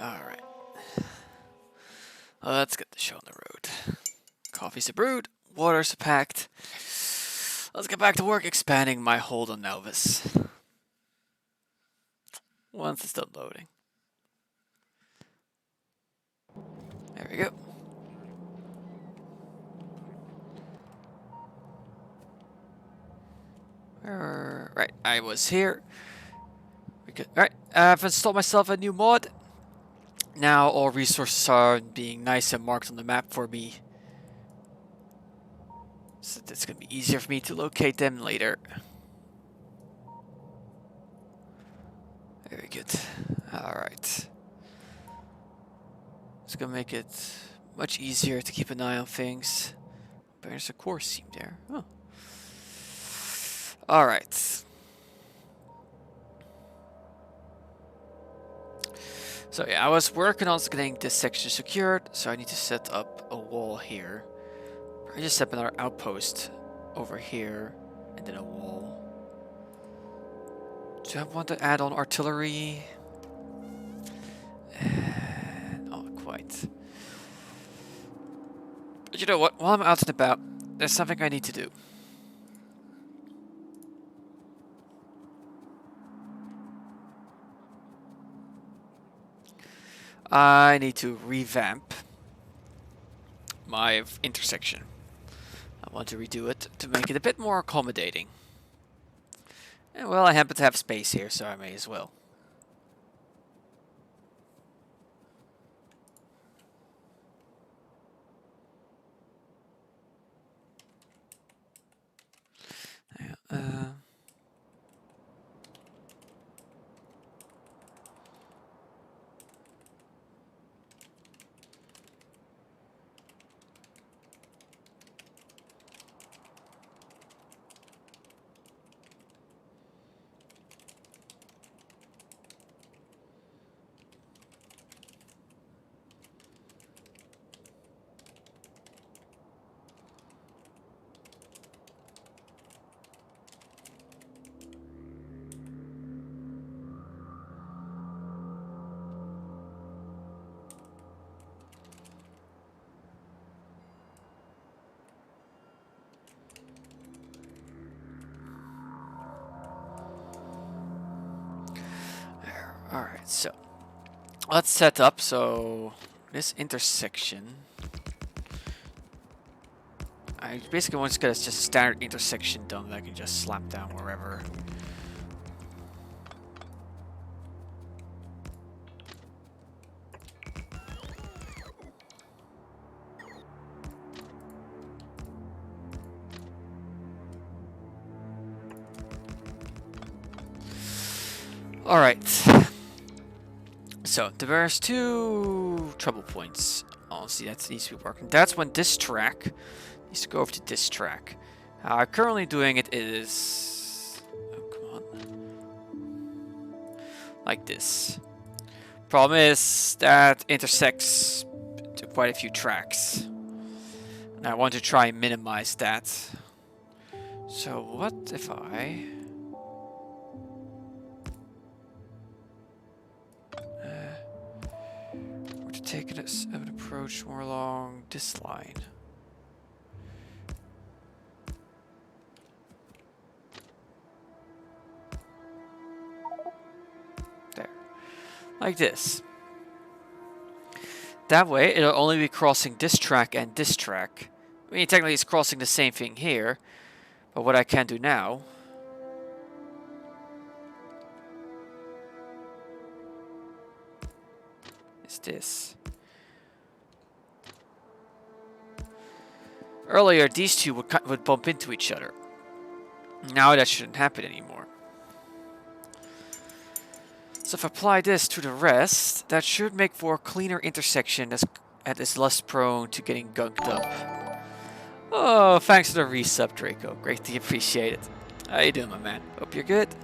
Alright. Let's get the show on the road. Coffee's a brewed, water's a packed. Let's get back to work expanding my hold on Elvis. Once it's done loading. There we go. Right, I was here. Alright, I've installed myself a new mod. Now all resources are being nice and marked on the map for me. So it's going to be easier for me to locate them later. Very good. Alright. It's going to make it much easier to keep an eye on things. There's a core seam there. Oh. Alright. So yeah, I was working on getting this section secured, so I need to set up a wall here. I just set up another outpost over here, and then a wall. Do I want to add on artillery? Not quite. But you know what? While I'm out and about, there's something I need to do. I need to revamp my intersection. I want to redo it to make it a bit more accommodating. And well, I happen to have space here, so I may as well. Alright, so let's set up so this intersection. I basically want to get just a standard intersection done that I can just slap down wherever. Alright. So, there's two trouble points. Oh, see, that needs to be working. That's when this track needs to go over to this track. How I'm currently doing it is... Oh, come on. Like this. Problem is that intersects to quite a few tracks. And I want to try and minimize that. So what if I... were to take an approach more along this line. There. Like this. That way, it'll only be crossing this track and this track. I mean, technically it's crossing the same thing here. But what I can do now... is this. Earlier, these two would bump into each other. Now that shouldn't happen anymore. So if I apply this to the rest, that should make for a cleaner intersection that is less prone to getting gunked up. Oh, thanks for the resub, Draco. Greatly appreciate it. How you doing, my man? Hope you're good.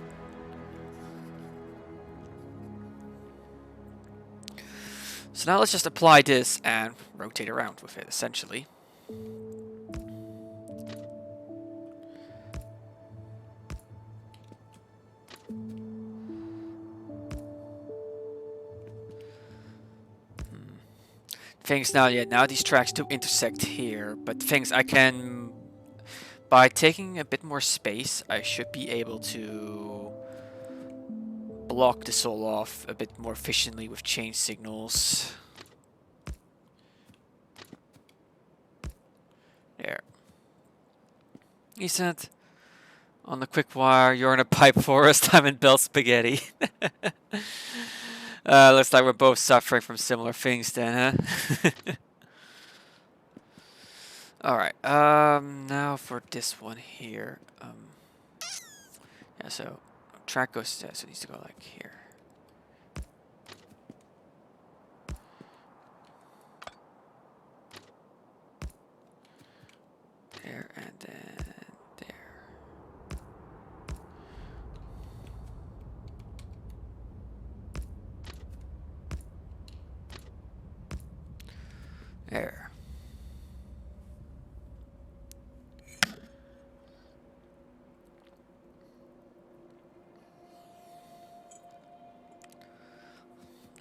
So now let's just apply this and rotate around with it, essentially. things now, yeah, now these tracks do intersect here, but things I can, by taking a bit more space, I should be able to block this all off a bit more efficiently with change signals. There. He said, on the quick wire, you're in a pipe forest, I'm in bell spaghetti. Looks like we're both suffering from similar things then, huh? Alright, now for this one here. Yeah, so track goes, so it needs to go like here. There, and then there. There.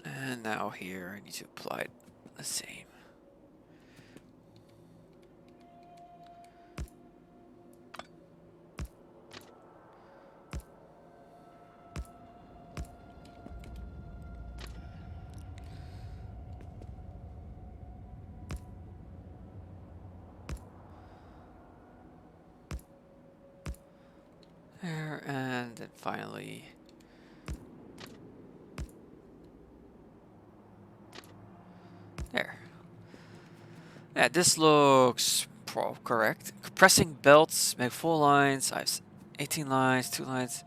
And now here, I need to apply it the same. There, and then finally... There. Yeah, this looks correct. Compressing belts, make 4 lines. I have 18 lines, 2 lines.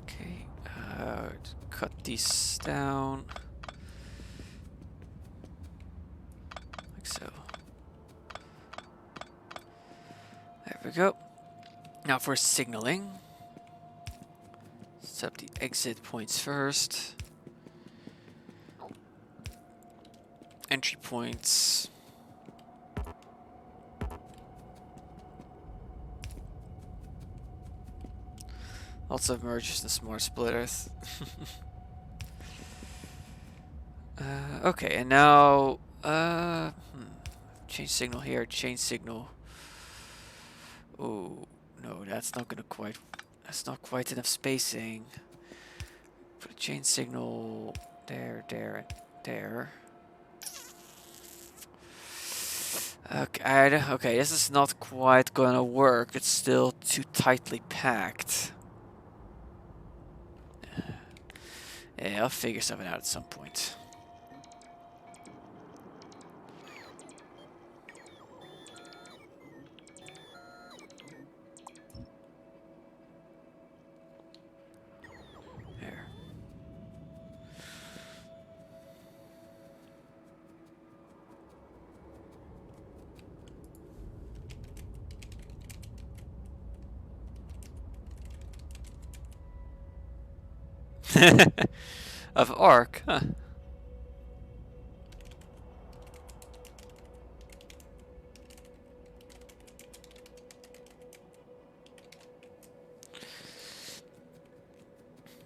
Okay, cut these down. Like so. There we go. Now for signaling. Set up the exit points first. Entry points. Lots of merges and smart splitters. Okay, and now change signal here, change signal. Oh no, that's not quite enough spacing. Put a change signal there, there, and there. Okay, this is not quite gonna work. It's still too tightly packed. Yeah, I'll figure something out at some point. There. Of arc, huh?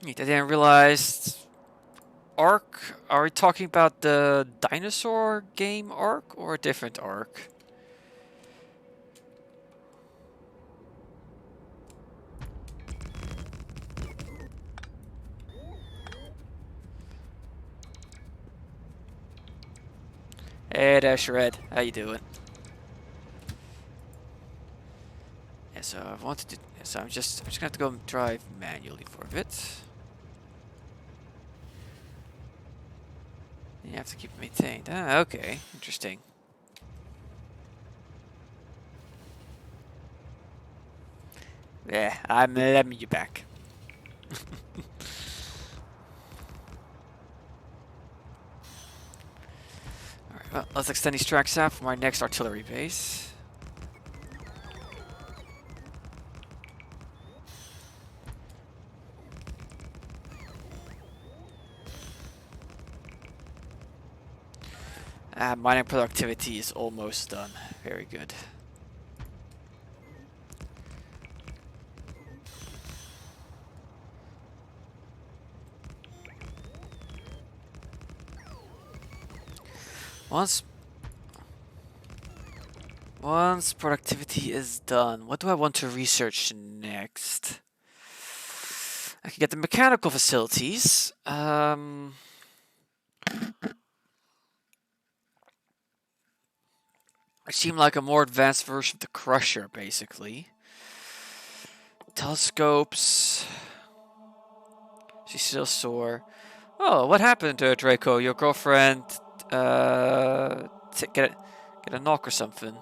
Neat, I didn't realize... Ark? Are we talking about the dinosaur game Ark or a different Ark? Hey there, Shred. How you doing? Yeah, so I wanted to... So I'm just gonna have to go drive manually for a bit. You have to keep it maintained. Ah, okay. Interesting. Yeah, I'm letting you back. Alright, well, let's extend these tracks out for my next artillery base. Mining productivity is almost done. Very good. Once productivity is done, what do I want to research next? I can get the mechanical facilities. It seemed like a more advanced version of the Crusher, basically. Telescopes. She's still sore. Oh, what happened to Draco? Your girlfriend, get a knock or something.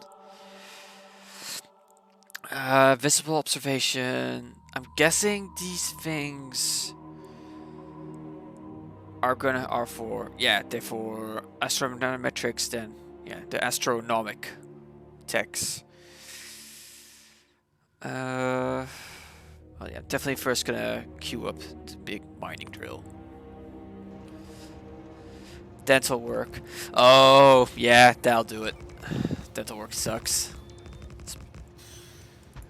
Visible observation. I'm guessing these things are for they're for astrometrics. Then the astronomic techs. Well, yeah, definitely first gonna queue up the big mining drill. Dental work. Oh, yeah, that'll do it. Dental work sucks.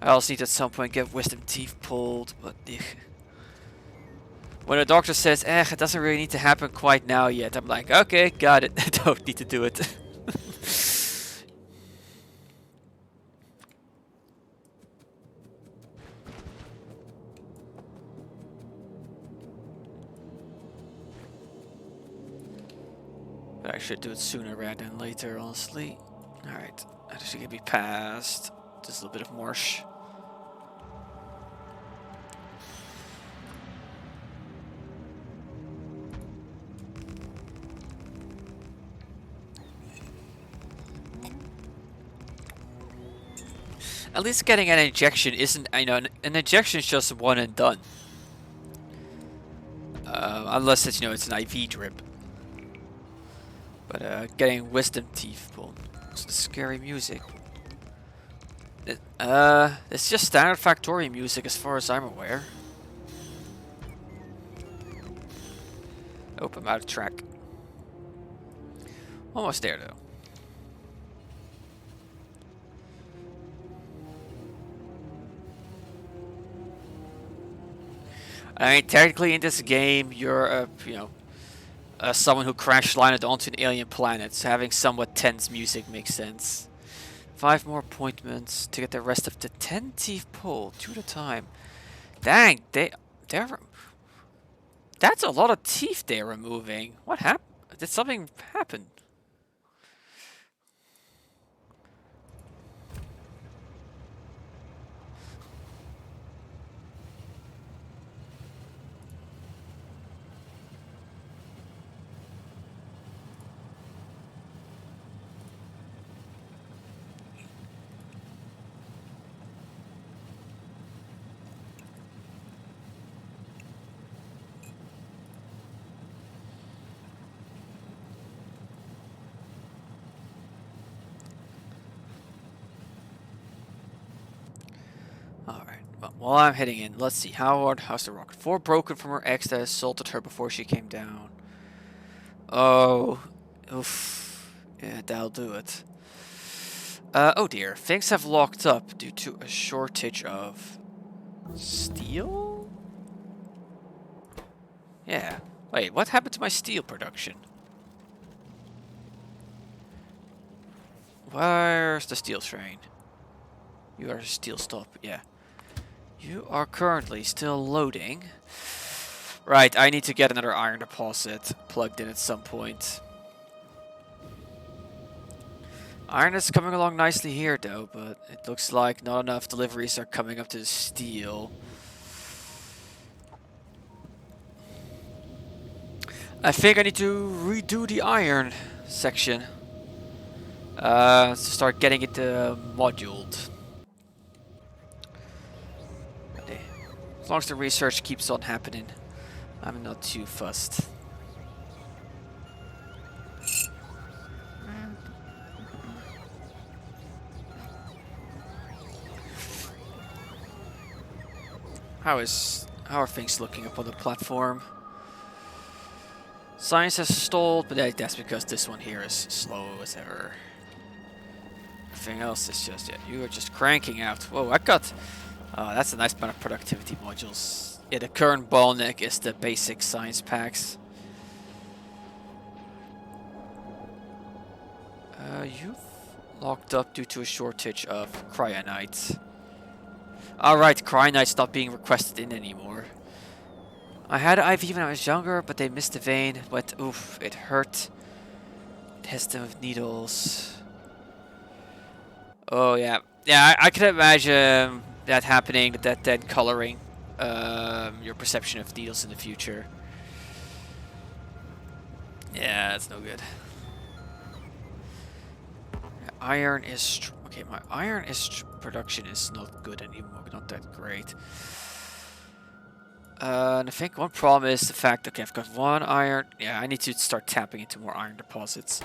I also need to at some point get wisdom teeth pulled, but when a doctor says, it doesn't really need to happen quite now yet, I'm like, okay, got it. I don't need to do it. I should do it sooner rather than later, honestly. Alright, I just gonna be past. Just a little bit of marsh. At least getting an injection isn't, an injection is just one and done. Unless it's, it's an IV drip. But getting wisdom teeth pulled. It's the scary music. It's just standard Factorio music as far as I'm aware. Oh, I'm out of track. Almost there though. I mean, technically in this game, you're someone who crash landed onto an alien planet, so having somewhat tense music makes sense. 5 more appointments to get the rest of the 10 teeth pulled, 2 at a time. Dang, that's a lot of teeth they're removing. What happened? Did something happen? While I'm heading in, let's see. How's the rocket? 4 broken from her ex that assaulted her before she came down. Oh. Oof. Yeah, that'll do it. Oh dear. Things have locked up due to a shortage of steel? Yeah. Wait, what happened to my steel production? Where's the steel train? You are a steel stop, yeah. You are currently still loading. Right, I need to get another iron deposit plugged in at some point. Iron is coming along nicely here though, but it looks like not enough deliveries are coming up to the steel. I think I need to redo the iron section. To start getting it moduled. As long as the research keeps on happening, I'm not too fussed. How are things looking up on the platform? Science has stalled, but that's because this one here is slow as ever. Everything else is just, you are just cranking out. Whoa, I got... Oh, that's a nice amount of productivity modules. Yeah, the current bottleneck is the basic science packs. You've locked up due to a shortage of cryonites. Alright, cryonite's not being requested in anymore. I had IV when I was younger, but they missed the vein. But oof, it hurt. Test them with needles. Oh yeah, yeah. I can imagine that happening. That then coloring your perception of needles in the future. Yeah, that's no good. Iron is okay. My iron is production is not good anymore. Not that great. And I think one problem is the fact, okay, I've got one iron. Yeah, I need to start tapping into more iron deposits.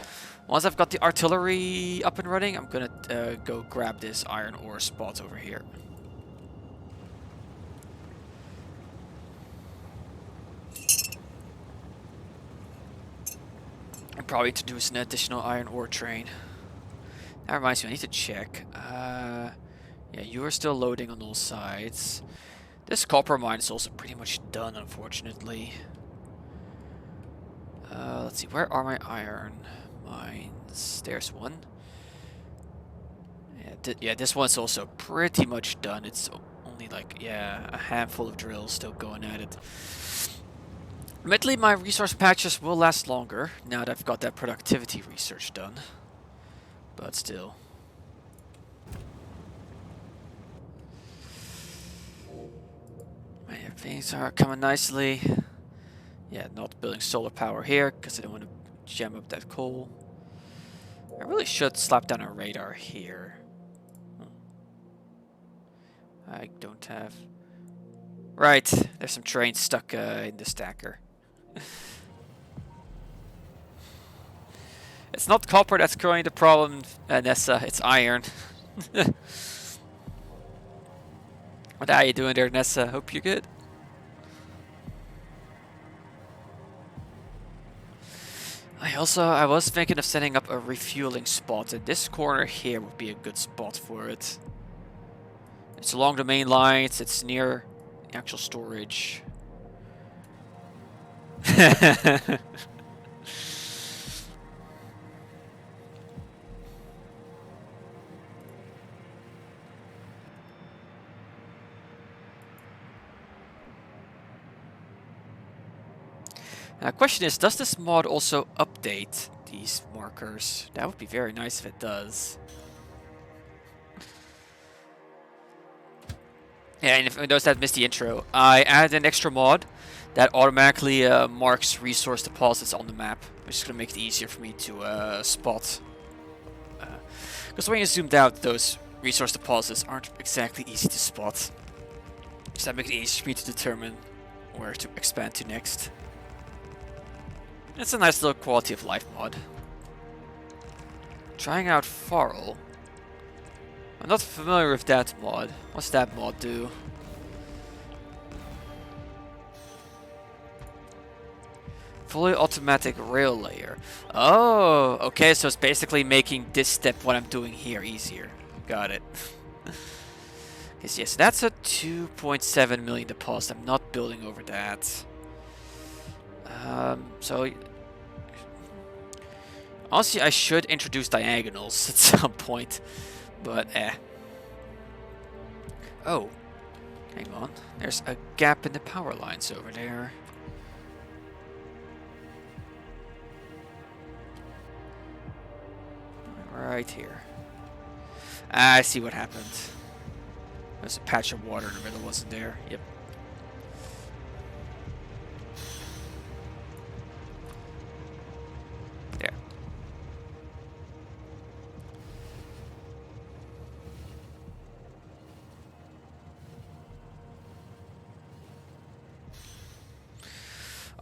Once I've got the artillery up and running, I'm gonna go grab this iron ore spot over here. And probably introduce an additional iron ore train. That reminds me, I need to check. Yeah, you are still loading on all sides. This copper mine is also pretty much done, unfortunately. Let's see, where are my iron mines? There's one. Yeah, this one's also pretty much done. It's only like, yeah, a handful of drills still going at it. Admittedly, my resource patches will last longer now that I've got that productivity research done. But still. Man, things are coming nicely. Yeah, not building solar power here because I don't want to jam up that coal. I really should slap down a radar here. I don't have... Right, there's some trains stuck in the stacker. It's not copper that's growing the problem, Nessa, it's iron. What are you doing there, Nessa? Hope you're good. I was thinking of setting up a refueling spot, and this corner here would be a good spot for it. It's along the main lines, it's near the actual storage. Now, the question is, does this mod also update these markers? That would be very nice if it does. Yeah, and if those that missed the intro, I added an extra mod that automatically marks resource deposits on the map, which is going to make it easier for me to spot. Because when you zoomed out, those resource deposits aren't exactly easy to spot. So that makes it easier for me to determine where to expand to next. It's a nice little quality of life mod. Trying out Farl. I'm not familiar with that mod. What's that mod do? Fully automatic rail layer. Oh, okay, so it's basically making this step, what I'm doing here, easier. Got it. Yes, yes, that's a 2.7 million deposit. I'm not building over that. So honestly, I should introduce diagonals at some point, but Oh, hang on. There's a gap in the power lines over there. Right here. I see what happened. There's a patch of water in the middle, wasn't there? Yep. There.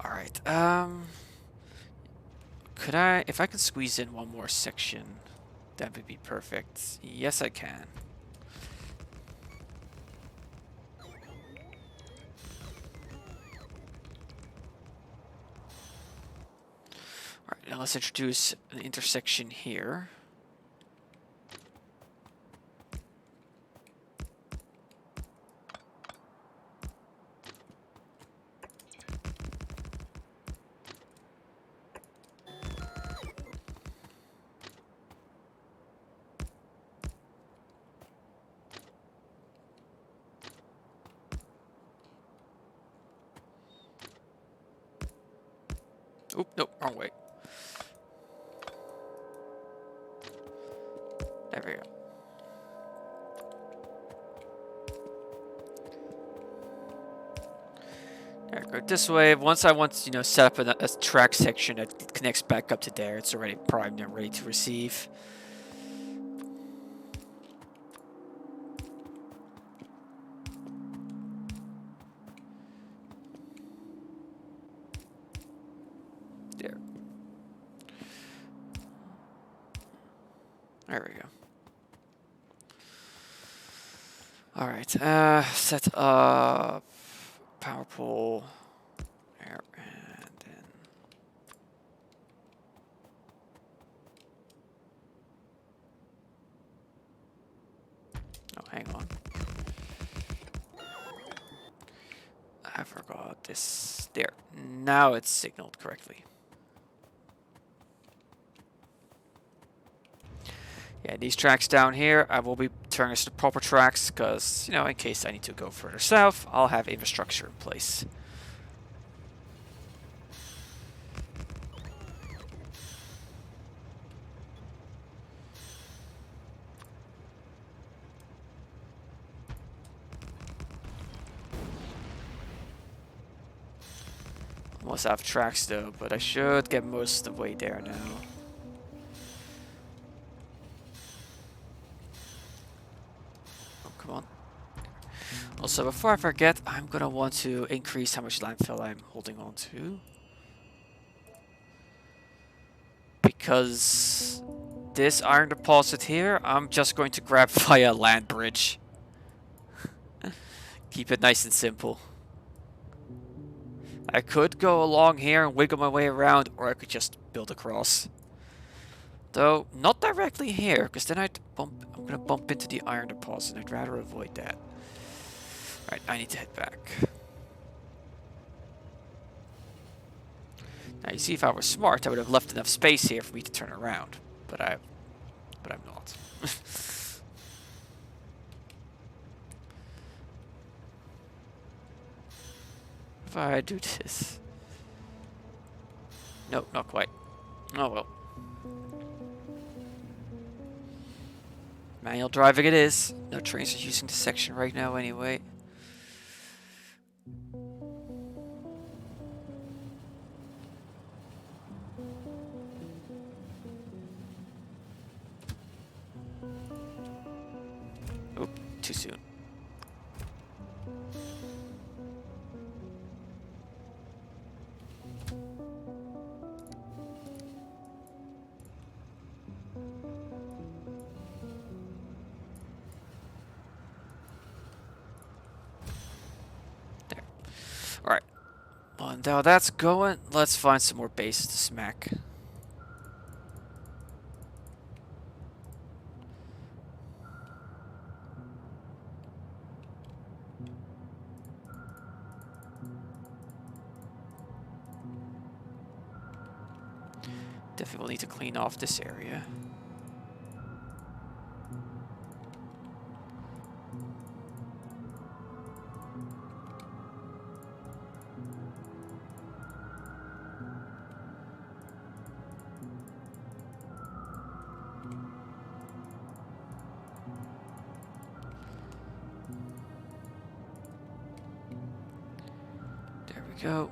Alright, could I, if I could squeeze in one more section, that would be perfect. Yes, I can. Alright, now let's introduce an intersection here. Oop, nope, wrong way. There we go. There, go this way. Once I want to, set up a track section that connects back up to there, it's already primed and ready to receive. There. There we go. All right. Set up power pole. There, and then. Oh, hang on. I forgot this. There. Now it's signaled correctly. Yeah, these tracks down here, I will be turning this to proper tracks because, in case I need to go further south, I'll have infrastructure in place. Almost out of tracks though, but I should get most of the way there now. Come on. Also, before I forget, I'm gonna want to increase how much landfill I'm holding on to. Because this iron deposit here, I'm just going to grab via land bridge. Keep it nice and simple. I could go along here and wiggle my way around, or I could just build across. Though, not directly here, because then I'm gonna bump into the iron deposit. I'd rather avoid that. Right, I need to head back. Now you see, if I were smart, I would have left enough space here for me to turn around. But I'm not. If I do this. Nope, not quite. Oh well. Manual driving it is. No trains are using this section right now anyway. Oop, too soon. Alright. Well, now that's going. Let's find some more bases to smack. Definitely will need to clean off this area. There we go.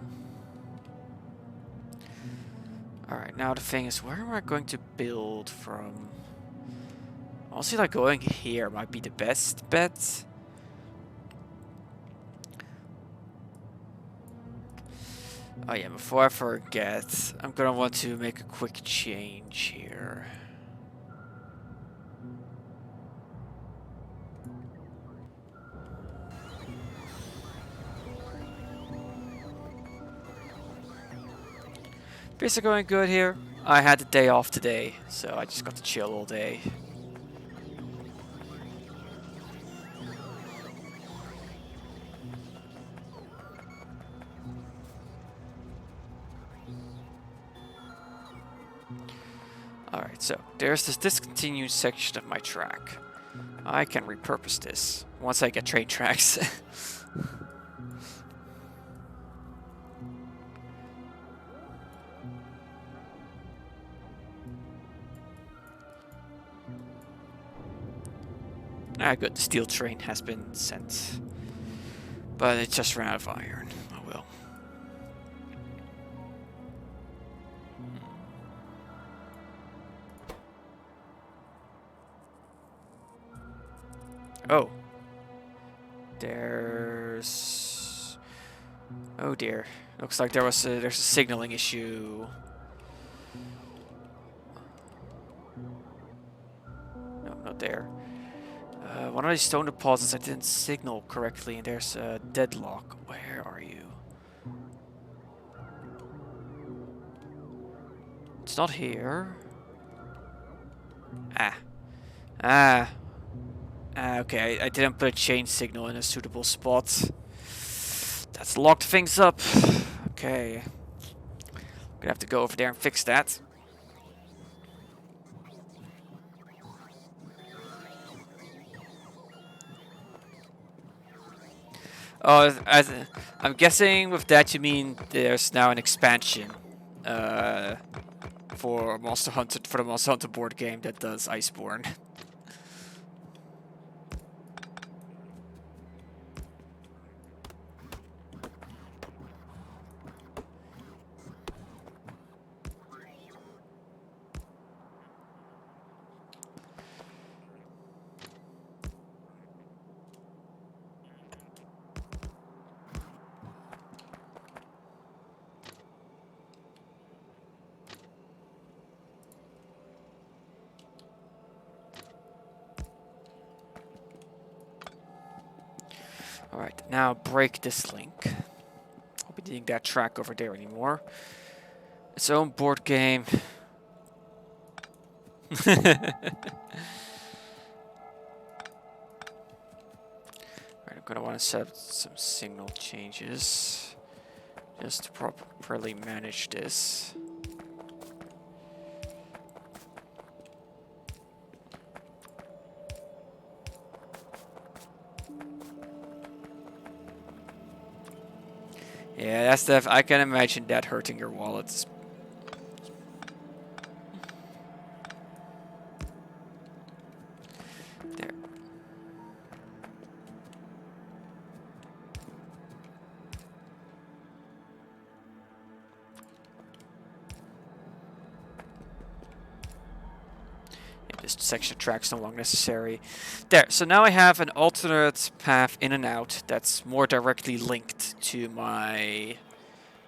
Alright, now the thing is, where am I going to build from? Honestly, like going here might be the best bet. Oh yeah, before I forget, I'm gonna want to make a quick change here. Basically going good here. I had the day off today, so I just got to chill all day. Alright, so there's this discontinued section of my track. I can repurpose this once I get train tracks. Ah, good. The steel train has been sent. But it just ran out of iron. Oh well. Oh. There's... Oh dear. Looks like there's a signaling issue. No, not there. One of these stone deposits I didn't signal correctly, and there's a deadlock. Where are you? It's not here. Ah. Ah. Ah, okay. I didn't put a chain signal in a suitable spot. That's locked things up. Okay. Gonna have to go over there and fix that. Oh, I'm guessing with that you mean there's now an expansion for Monster Hunter, for the Monster Hunter board game that does Iceborne. Alright, now break this link. Won't be needing that track over there anymore. Its own board game. Alright, I'm gonna want to set up some signal changes just to properly manage this. Yeah, that's I can imagine that hurting your wallets. There. Yeah, this section of track's no longer necessary. There, so now I have an alternate path in and out that's more directly linked to my...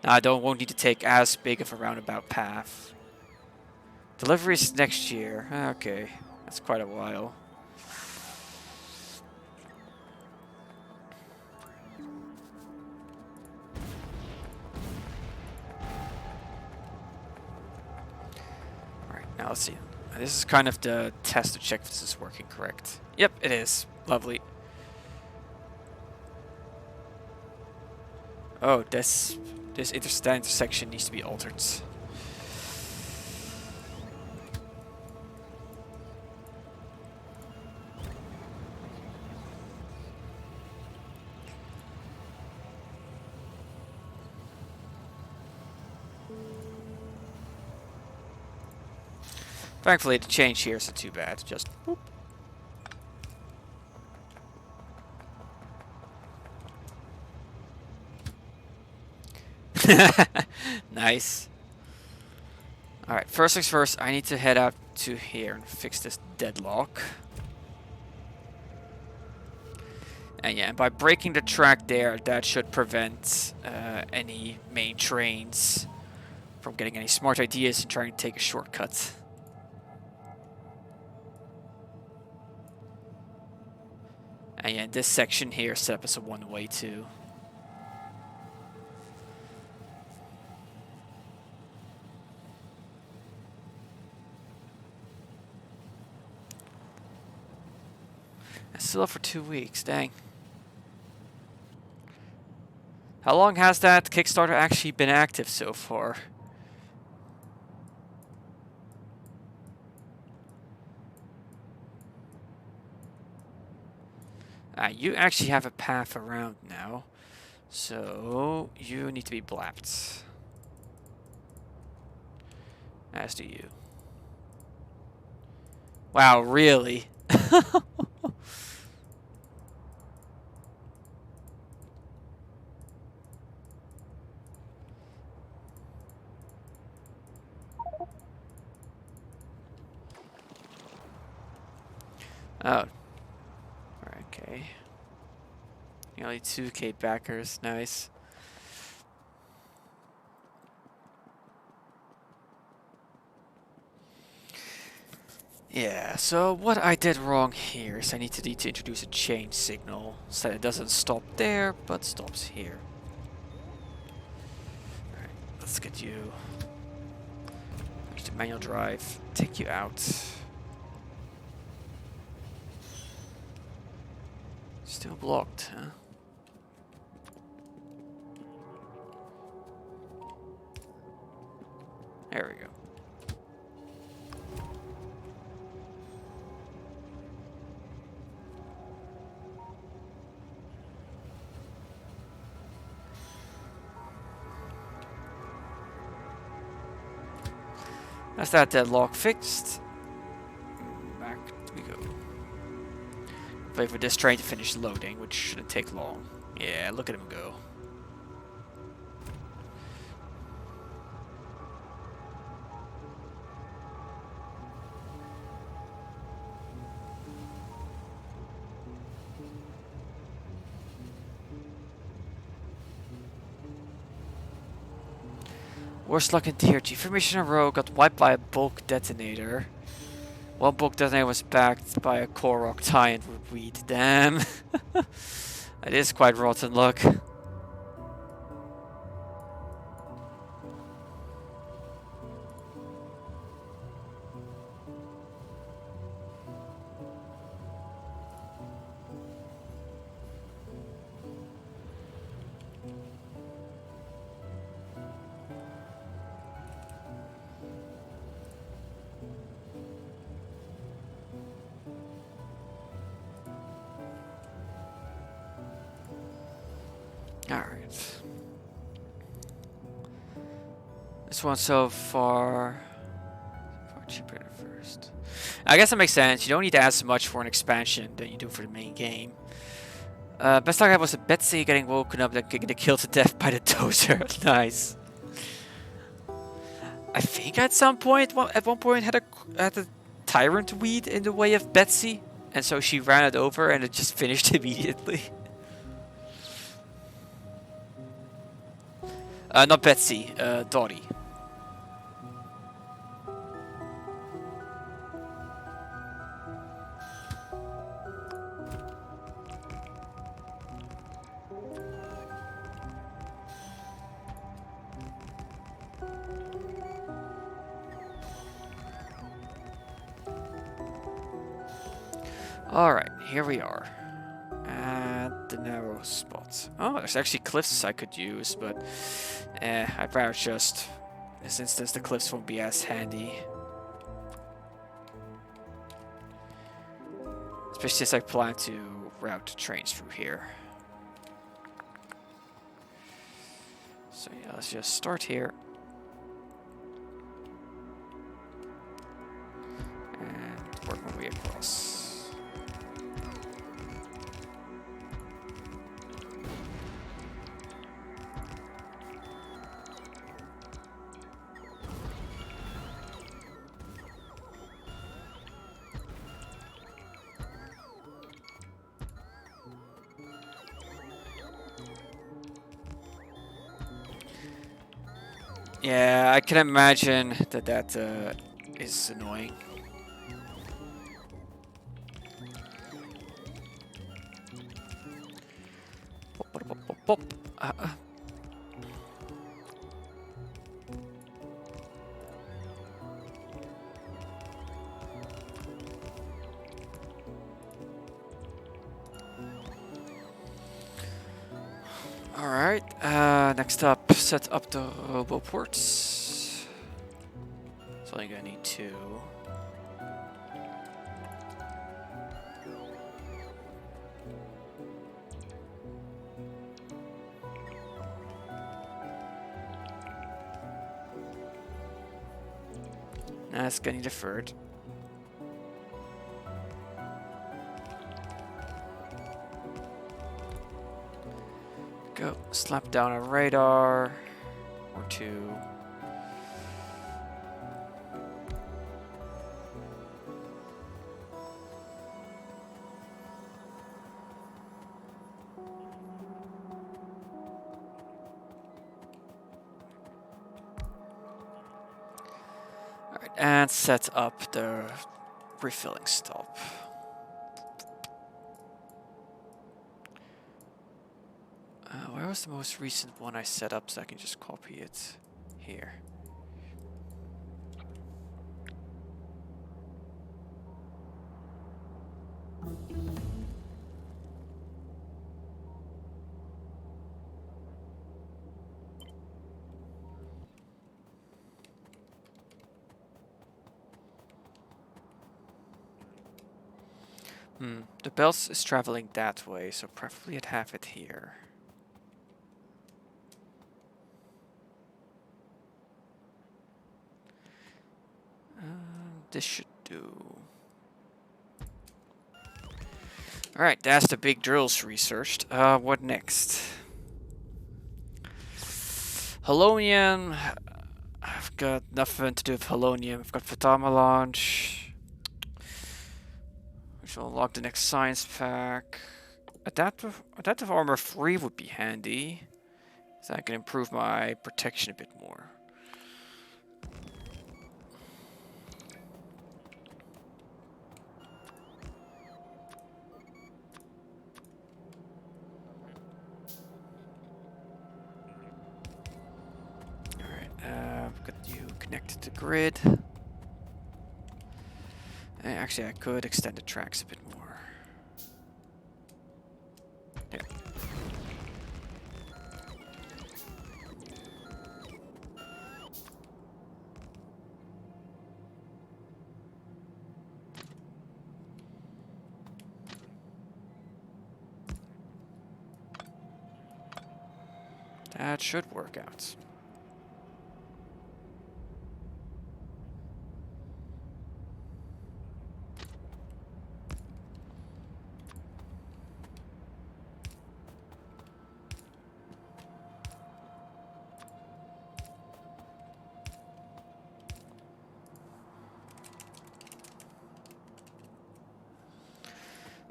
Now I won't need to take as big of a roundabout path. Deliveries next year. Okay, that's quite a while. Alright, now let's see. This is kind of the test to check if this is working correct. Yep, it is. Lovely. Oh, this intersection needs to be altered. Thankfully, the change here isn't too bad. Just boop. Nice. Alright, first things first, I need to head out to here and fix this deadlock. And yeah, by breaking the track there, that should prevent any main trains from getting any smart ideas and trying to take a shortcut. And yeah, this section here set up as a one-way too. It's still up for 2 weeks, dang. How long has that Kickstarter actually been active so far? You actually have a path around now, so you need to be blapped. As do you. Wow, really? Oh. Okay. Only 2K backers. Nice. Yeah, so what I did wrong here is I need to introduce a change signal so that it doesn't stop there, but stops here. Alright, let's get you. Use the manual drive, take you out. Still blocked, huh? There we go. That's that deadlock fixed. Back we go. Wait for this train to finish loading, which shouldn't take long. Yeah, look at him go. Worst luck in tier 2. 3 missions in a row got wiped by a bulk detonator. One bulk detonator was backed by a Korok tie-in with weed. Damn. That is quite rotten luck. Alright. This one so far cheaper than first. I guess that makes sense. You don't need to add so much for an expansion than you do for the main game. Best luck I was a Betsy getting woken up and getting killed to death by the dozer. Nice. I think at some point, at one point, had a tyrant weed in the way of Betsy, and so she ran it over, and it just finished immediately. Not Betsy, Dottie. Alright, here we are. At the narrow spot. Oh, there's actually cliffs I could use, but I'd rather just, in this instance, the cliffs won't be as handy. Especially since I plan to route trains through here. So yeah, let's just start here. And work my way across. Yeah, I can imagine that is annoying. Pop. Alright, next up, set up the roboports. It's only gonna need 2. That's gonna need a third. Go slap down a radar or 2. And set up the refilling stop. Where was the most recent one I set up so I can just copy it here? The belt is traveling that way, so preferably I'd have it here. This should do. Alright, that's the big drills researched. What next? Halonium. I've got nothing to do with Halonium. I've got Fatama launch. We shall unlock the next science pack. Adaptive armor 3 would be handy. So I can improve my protection a bit more. I've got you connected to grid. Actually, I could extend the tracks a bit more. Yeah. That should work out.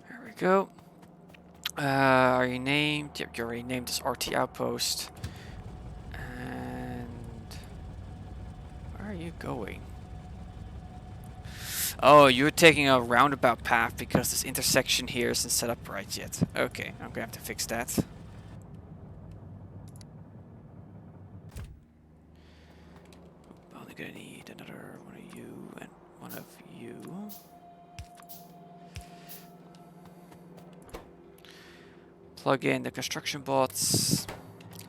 There we go. Are you named? Yep, you already named this RT outpost. And where are you going? Oh, you're taking a roundabout path because this intersection here isn't set up right yet. Okay, I'm gonna have to fix that. Only gonna need another one of you and one of you. Plug in the construction bots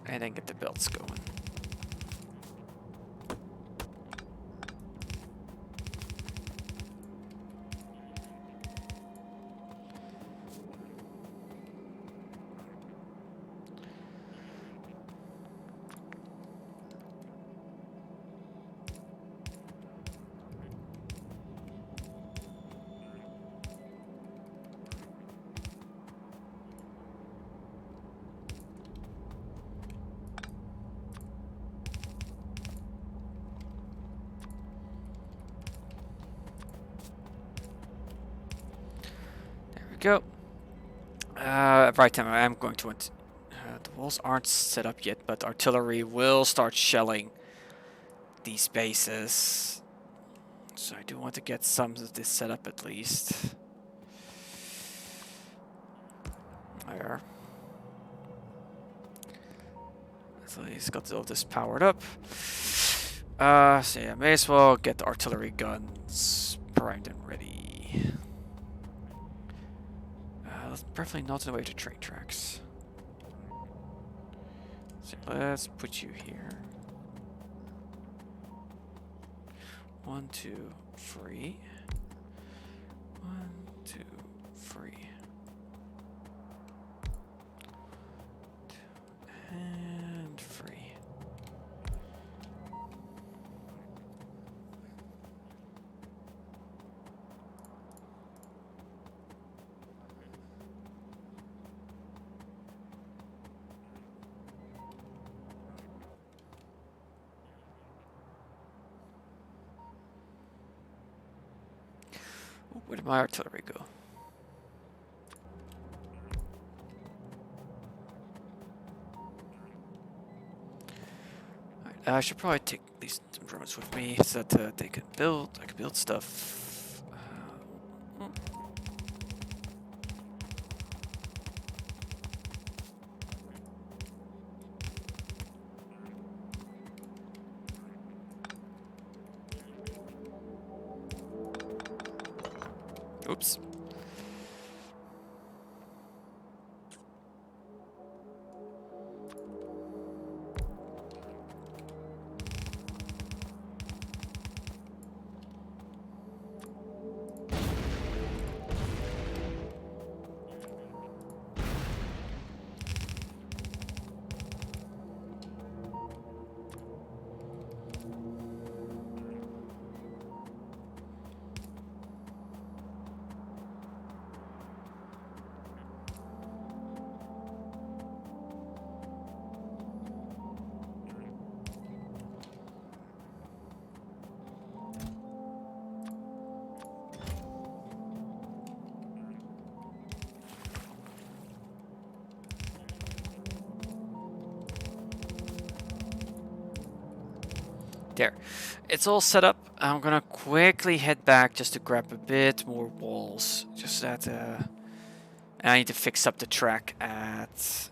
and then get the belts going. Go. Right time I am going to want. The walls aren't set up yet, but artillery will start shelling these bases. So I do want to get some of this set up at least. There. So he's got all this powered up. So yeah, may as well get the artillery guns primed and ready. Preferably not in the way to train tracks. So let's put you here. 1, 2, 3. 1, 2, 3. And 3. Where did my artillery go? I should probably take these Germans with me so that they can build. I can build stuff. Oops. There. It's all set up. I'm gonna quickly head back just to grab a bit more walls. Just that, and I need to fix up the track at...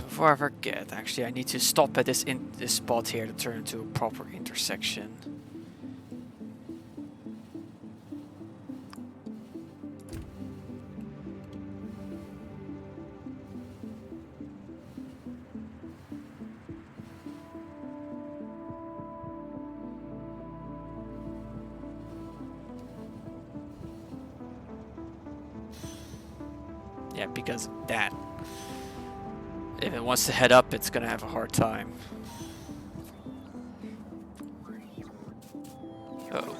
Before I forget, actually, I need to stop at this spot here to turn into a proper intersection. Yeah, because of that. If it wants to head up, it's gonna have a hard time. Uh-oh.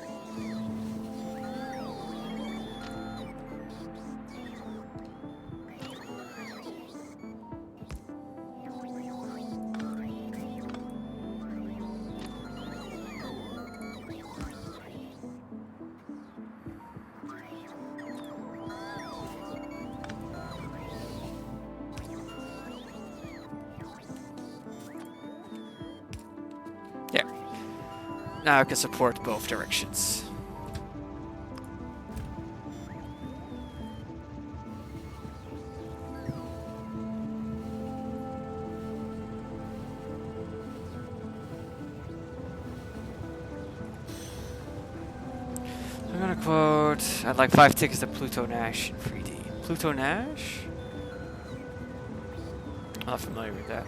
There. Now I can support both directions. I'm gonna quote, I'd like 5 tickets to Pluto Nash in 3D. Pluto Nash? I'm not familiar with that.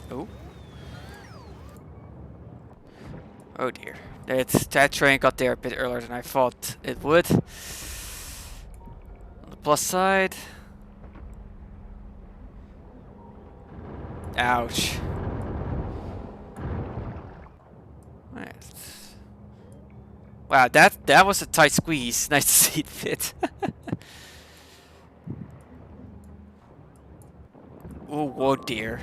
Oh. Oh dear. That train got there a bit earlier than I thought it would. On the plus side. Ouch. Right. Wow, that was a tight squeeze. Nice to see it fit. Oh dear.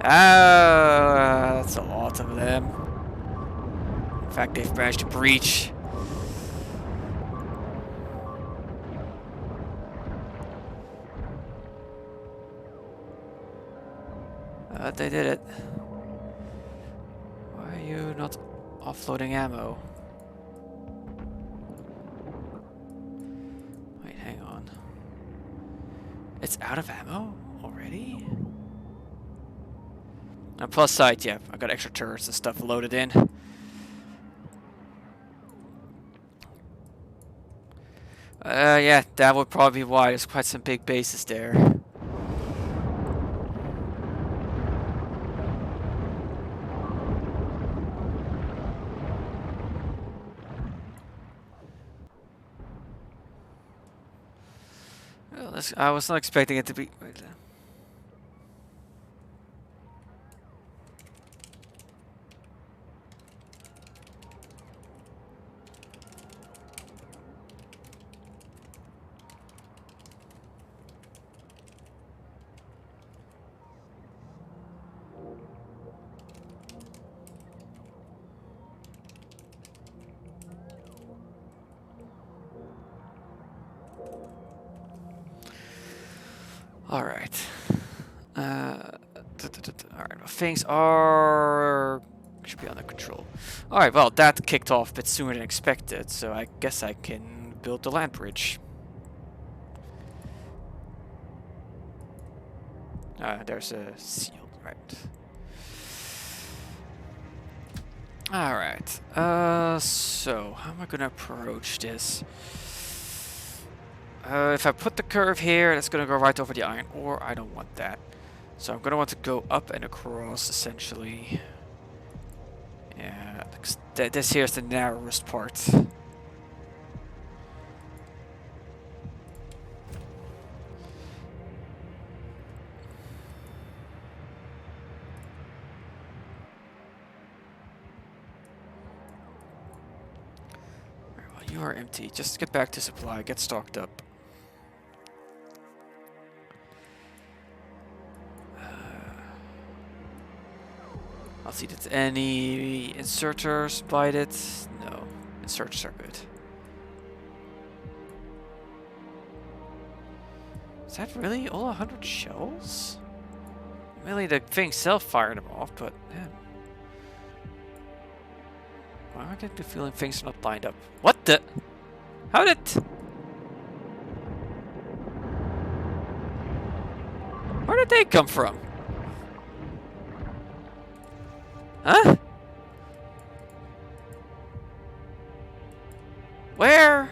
Ah, that's a lot of them. In fact, they've managed to breach. They did it. Why are you not offloading ammo? Wait, hang on. It's out of ammo already? On plus side, yeah, I got extra turrets and stuff loaded in. Yeah, that would probably be why. There's quite some big bases there. Well, I was not expecting it to be... Wait, Alright. Alright, well, things are... should be under control. Alright, well, that kicked off a bit sooner than expected, so I guess I can build the land bridge. There's a seal, right. Alright, so how am I gonna approach this? If I put the curve here, that's gonna go right over the iron ore. I don't want that. So I'm gonna want to go up and across, essentially. Yeah, this here is the narrowest part. Well, you are empty. Just get back to supply. Get stocked up. I'll see that any inserters bite it. No, inserters are good. Is that really all 100 shells? Really, the thing self-fired them off, but yeah. Why am I getting the feeling things are not lined up? What the? How did? Where did they come from? Huh? Where?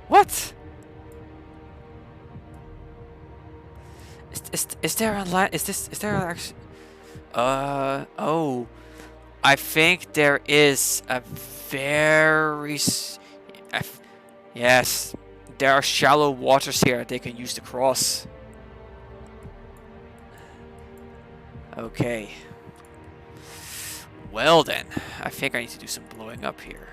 What? Is there a land? Is there actually? Oh. I think there is a very... yes. There are shallow waters here they can use to cross. Okay. Well then, I think I need to do some blowing up here.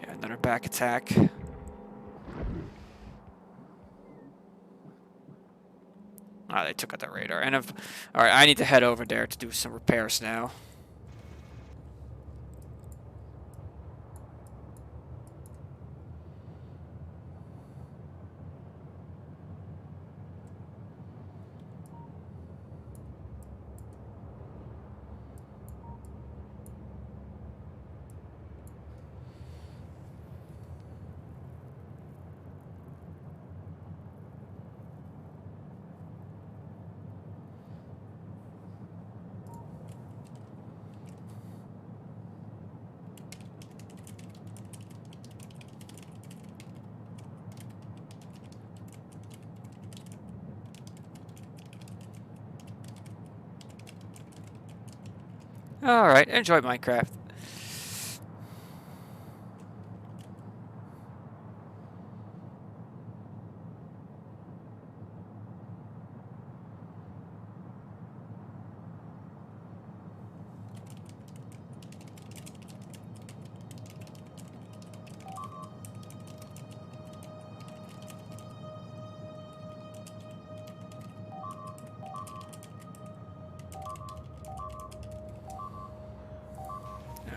Yeah, another back attack. Ah, they took out that radar. And alright, I need to head over there to do some repairs now. Alright, enjoy Minecraft.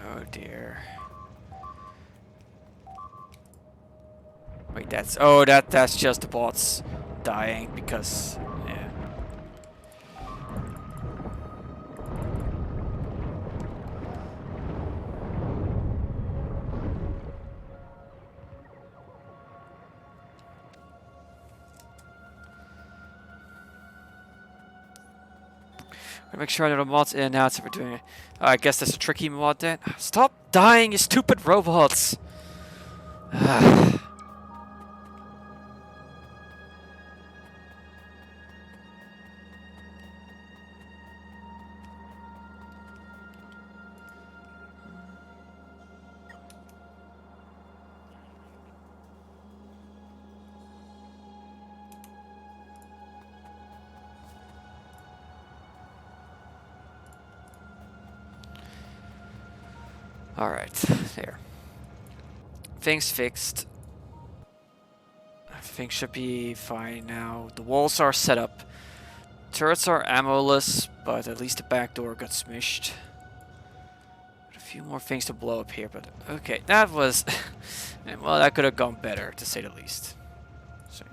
Oh dear. Wait, that's just the bots dying because yeah. Make sure there are mods in and out if we're doing it. I guess that's a tricky mod then. Stop dying, you stupid robots! Alright, there. Things fixed. Things should be fine now. The walls are set up. Turrets are ammo-less, but at least the back door got smushed. A few more things to blow up here, but okay, that was... well, that could have gone better, to say the least. So,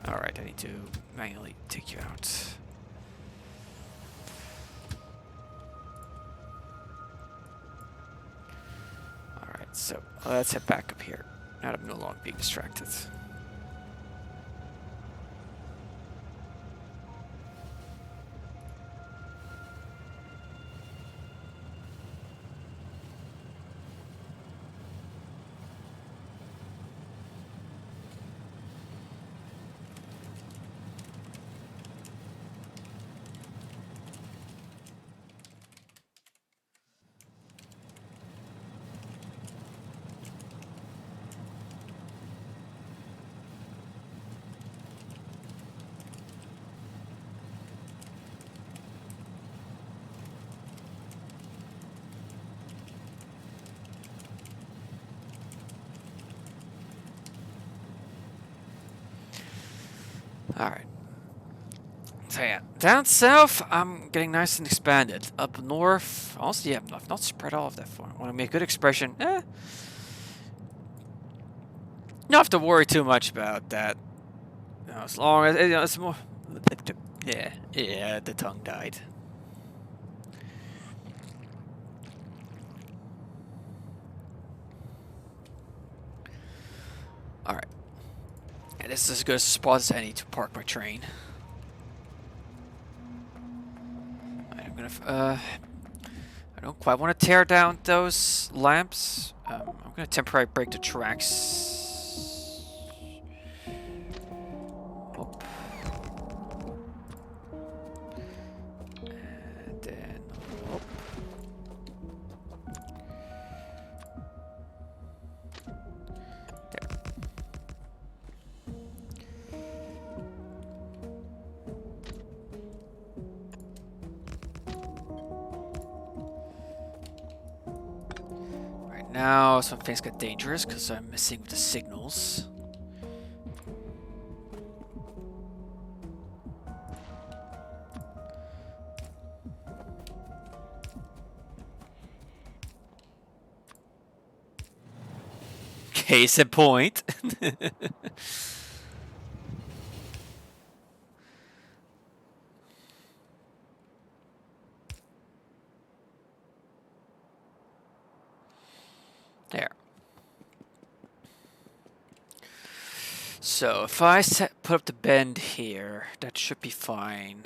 alright, I need to manually take you out. Alright, so let's head back up here. Now that I'm no longer being distracted. Alright. So yeah, down south, I'm getting nice and expanded. Up north, honestly, yeah, I've not spread off that far. Want to make a good expression? Don't have to worry too much about that. You know, as long as it's more. Yeah, the tongue died. All right, and this is as good a spot as any to park my train. I'm gonna. I don't quite want to tear down those lamps. I'm gonna temporarily break the tracks. And then. There. Right now, some things get dangerous because I'm messing with the signals. Case in point. There. So if I put up the bend here, that should be fine.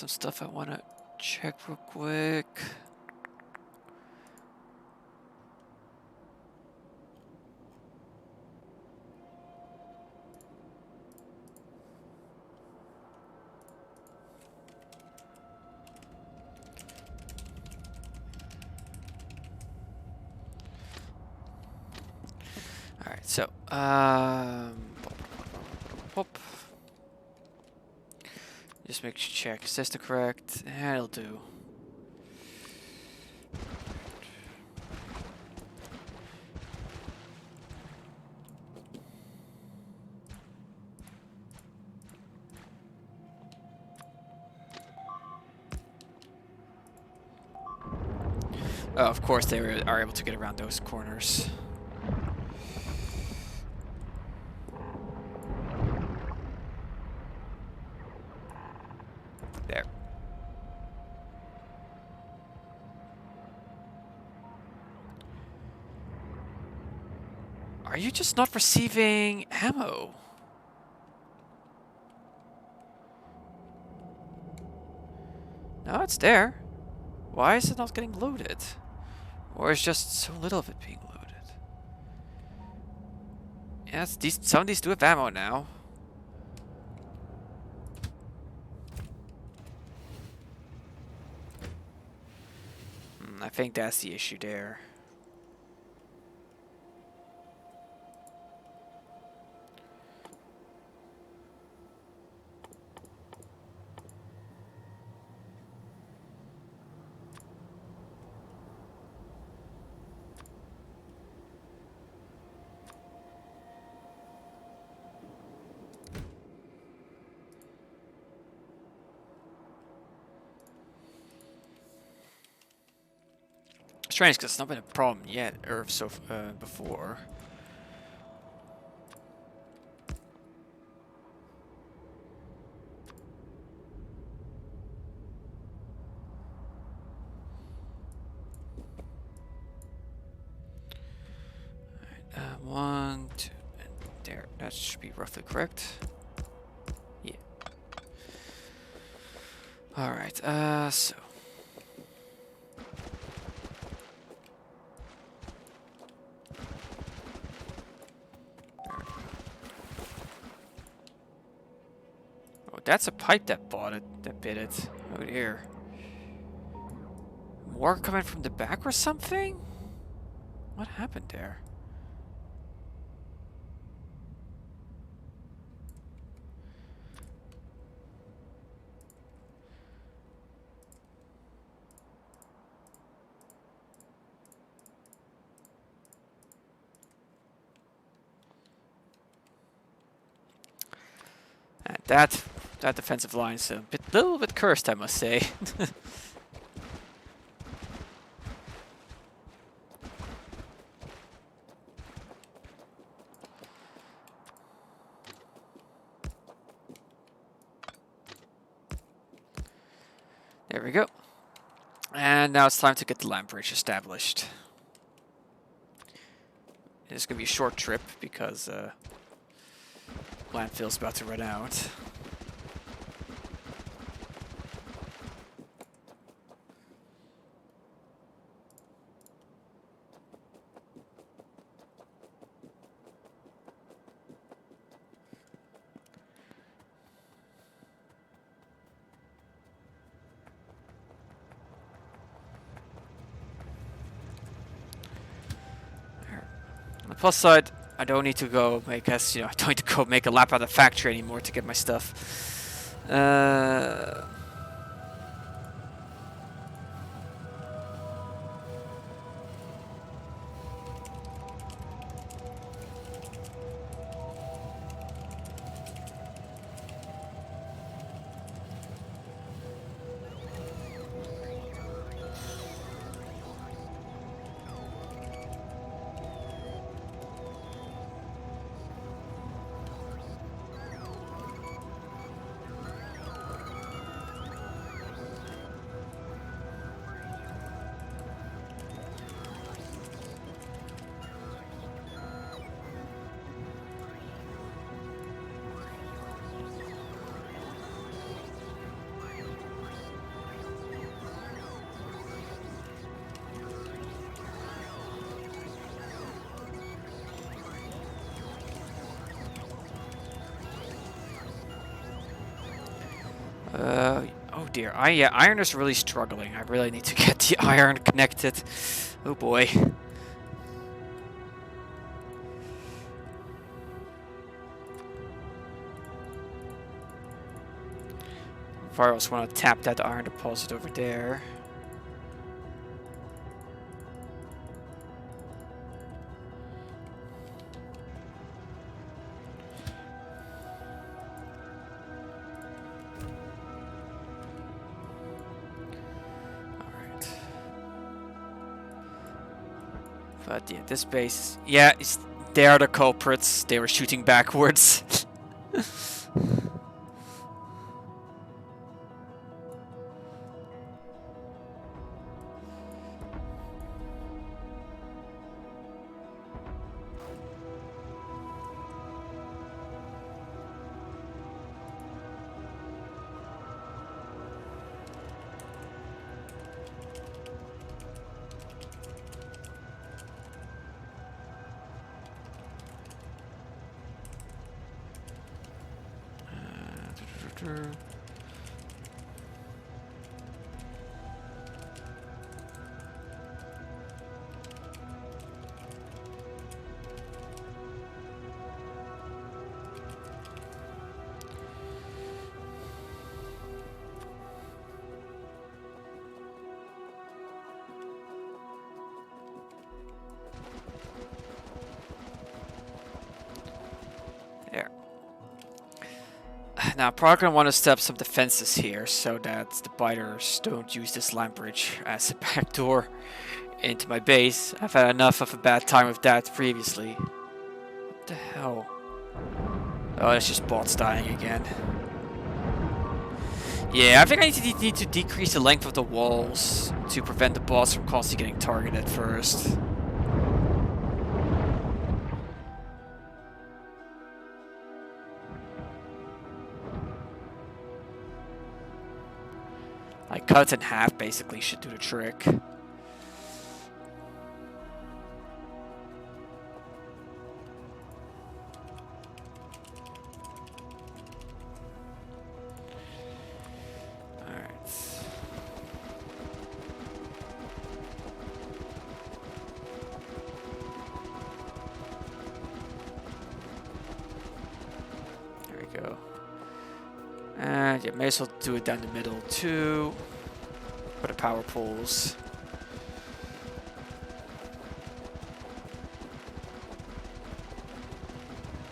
some stuff I want to check real quick. Alright, so, whoop. Just make sure check. Is this the correct? That'll do. Oh, of course they are able to get around those corners. There. Are you just not receiving ammo? No, it's there. Why is it not getting loaded? Or is just so little of it being loaded? Yes, some of these do have ammo now. I think that's the issue there. Strange, because it's not been a problem yet, or so before. Alright, 1, 2, and there. That should be roughly correct. Yeah. Alright, so. That's a pipe that bit it. Oh dear. More coming from the back or something? What happened there? And that defensive line is a little bit cursed, I must say. There we go. And now it's time to get the land bridge established. It's going to be a short trip because landfill's about to run out. On the plus side, I don't need to go make us, I don't need to go make a lap out of the factory anymore to get my stuff. Oh dear. Yeah, iron is really struggling. I really need to get the iron connected. Oh boy. I also want to tap that iron deposit over there. But yeah, this base, yeah, they are the culprits. They were shooting backwards. There. Now, probably gonna want to step some defenses here so that the biters don't use this land bridge as a backdoor into my base. I've had enough of a bad time with that previously. What the hell? Oh, it's just bots dying again. Yeah, I think I need to decrease the length of the walls to prevent the bots from constantly getting targeted first. Like, cut it in half basically should do the trick. And yeah, may as well do it down the middle too. For the power poles.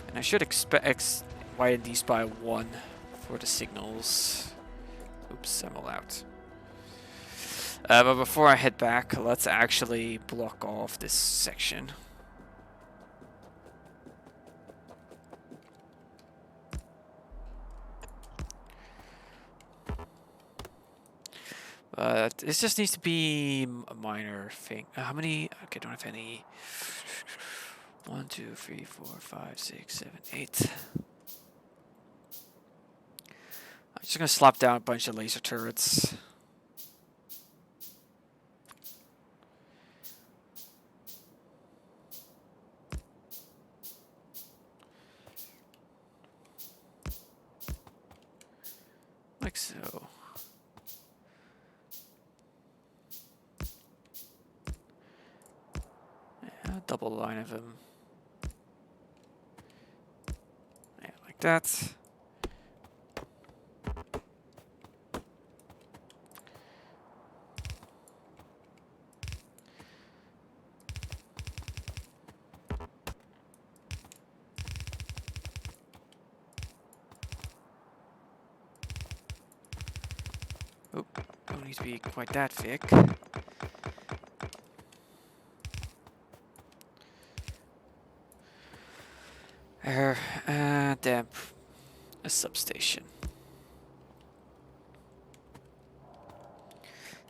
And I should widen these by 1 for the signals. Oops, I'm all out. But before I head back, let's actually block off this section. This just needs to be a minor thing. How many? Okay, don't have any. 1, 2, 3, 4, 5, 6, 7, 8. I'm just gonna slap down a bunch of laser turrets. Like so. Yeah, double line of them. Yeah, like that. Oh, don't need to be quite that thick. Damn. A substation.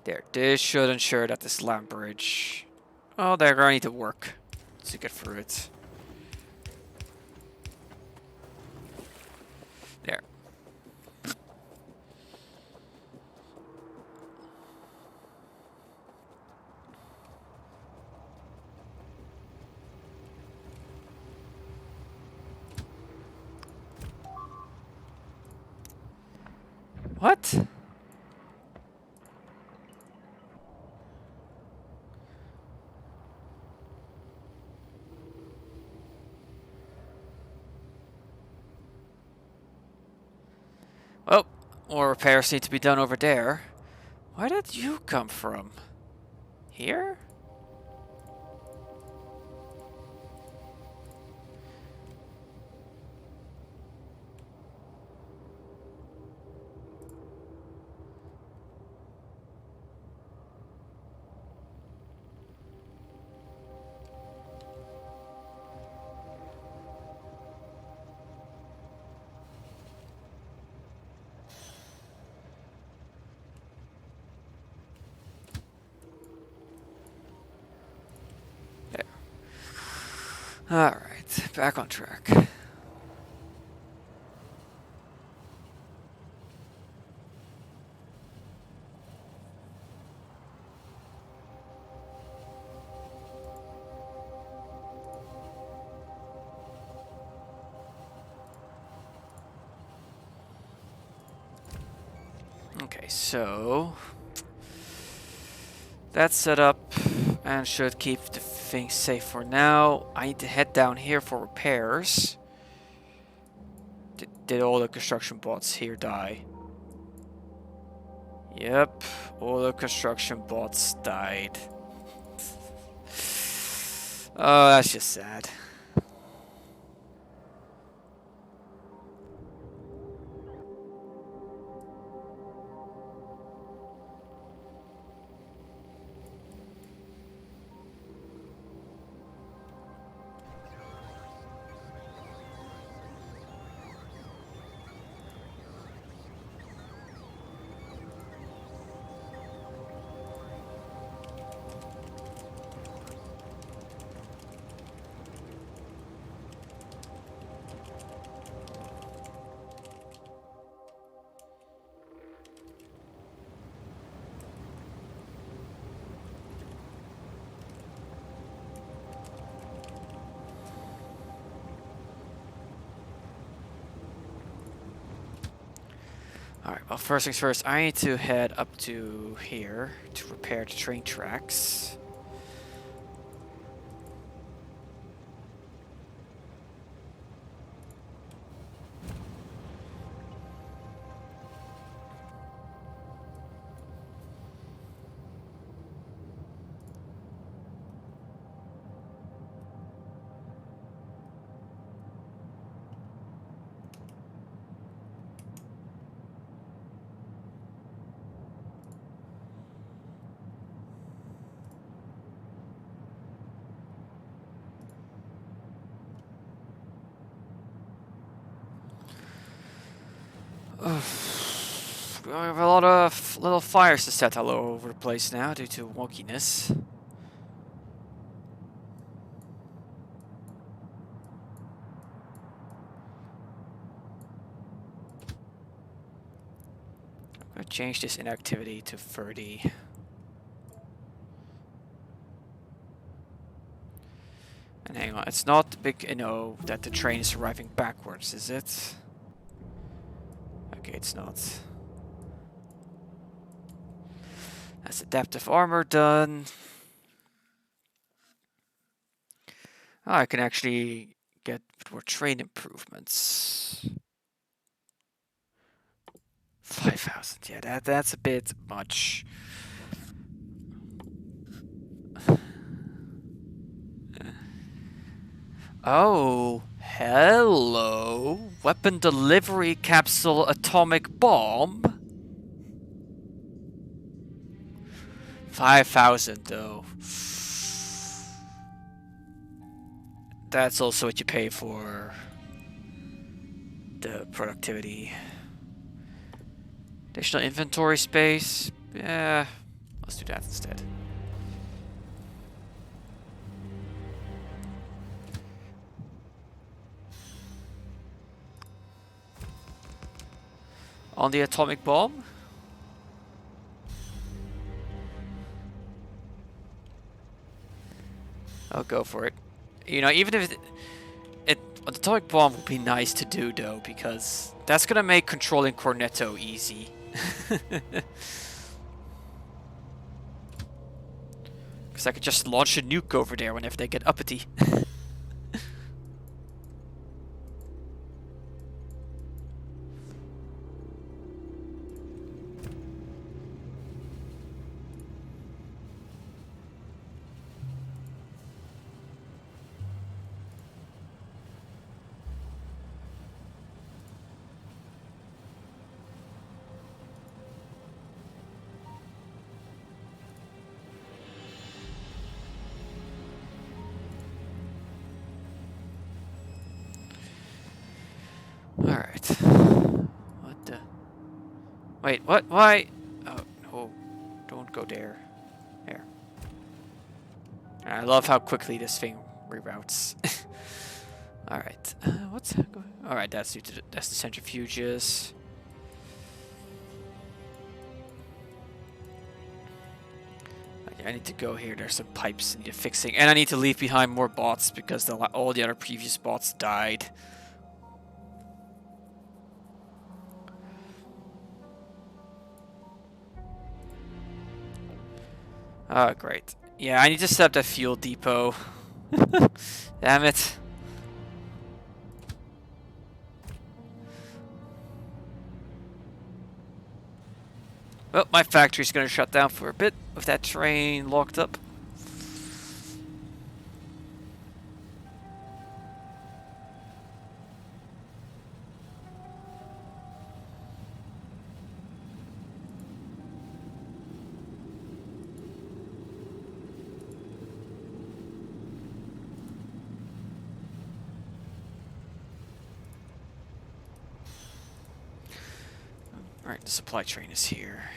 There, this should ensure that this land bridge... Oh, they're going to need to work to get through it. There. What? Oh, more repairs need to be done over there. Where did you come from? Here? There. Alright, back on track. Okay, so that's set up and should keep the thing safe for now. I need to head down here for repairs. Did all the construction bots here die? Yep, all the construction bots died. Oh, that's just sad. Alright, well, first things first, I need to head up to here to repair the train tracks. We have a lot of little fires to set all over the place now due to wonkiness. I'm gonna change this inactivity to 30. And hang on, it's not big, that the train is arriving backwards, is it? Okay, it's not. That's adaptive armor done. Oh, I can actually get more train improvements. 5,000, yeah, that's a bit much. Oh, hello. Weapon delivery capsule atomic bomb. 5,000 though. That's also what you pay for the productivity. Additional inventory space. Yeah, let's do that instead. On the atomic bomb. I'll go for it. Even if an atomic bomb would be nice to do though, because that's gonna make controlling Cornetto easy. Because I could just launch a nuke over there whenever they get uppity. Alright. What the... Wait, what? Why? Oh, no. Don't go there. There. I love how quickly this thing reroutes. Alright. What's that going... Alright, that's the centrifuges. Okay, I need to go here. There's some pipes I need fixing. And I need to leave behind more bots because all the other previous bots died. Oh, great. Yeah, I need to set up that fuel depot. Damn it. Well, my factory's going to shut down for a bit with that train locked up. Alright, the supply train is here.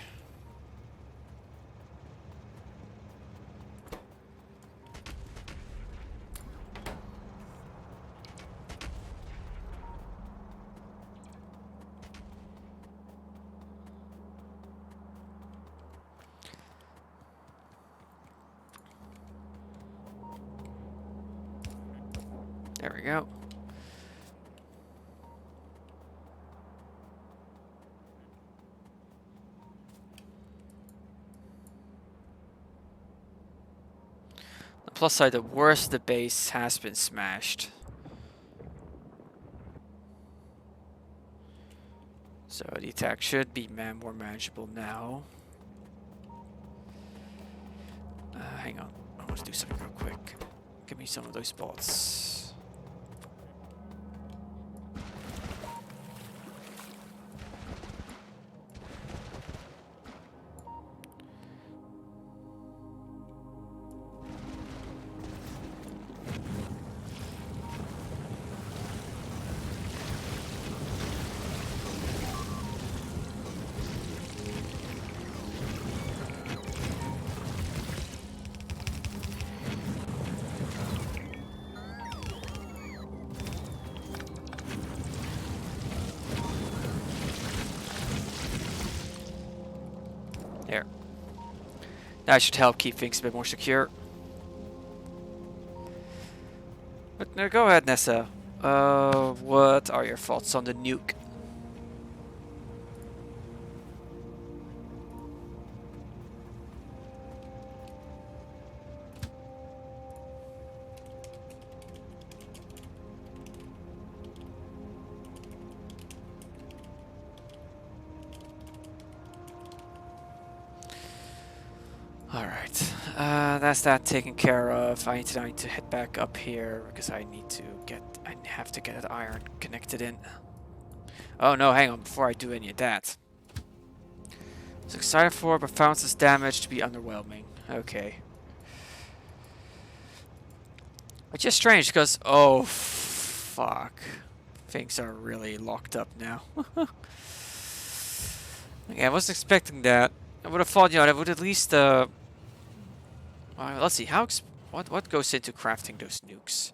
There we go. The plus side, the worst the base has been smashed. So the attack should be more manageable now. Hang on, I want to do something real quick. Give me some of those bots. There. That should help keep things a bit more secure. But no, go ahead, Nessa. What are your thoughts on the nuke? Alright, that's that taken care of. I need to head back up here because I have to get that iron connected in. Oh no, hang on, before I do any of that. I was excited for, but found this damage to be underwhelming. Okay. Which is strange because, oh, fuck. Things are really locked up now. Okay, I wasn't expecting that. I would have thought, I would at least, let's see, what goes into crafting those nukes?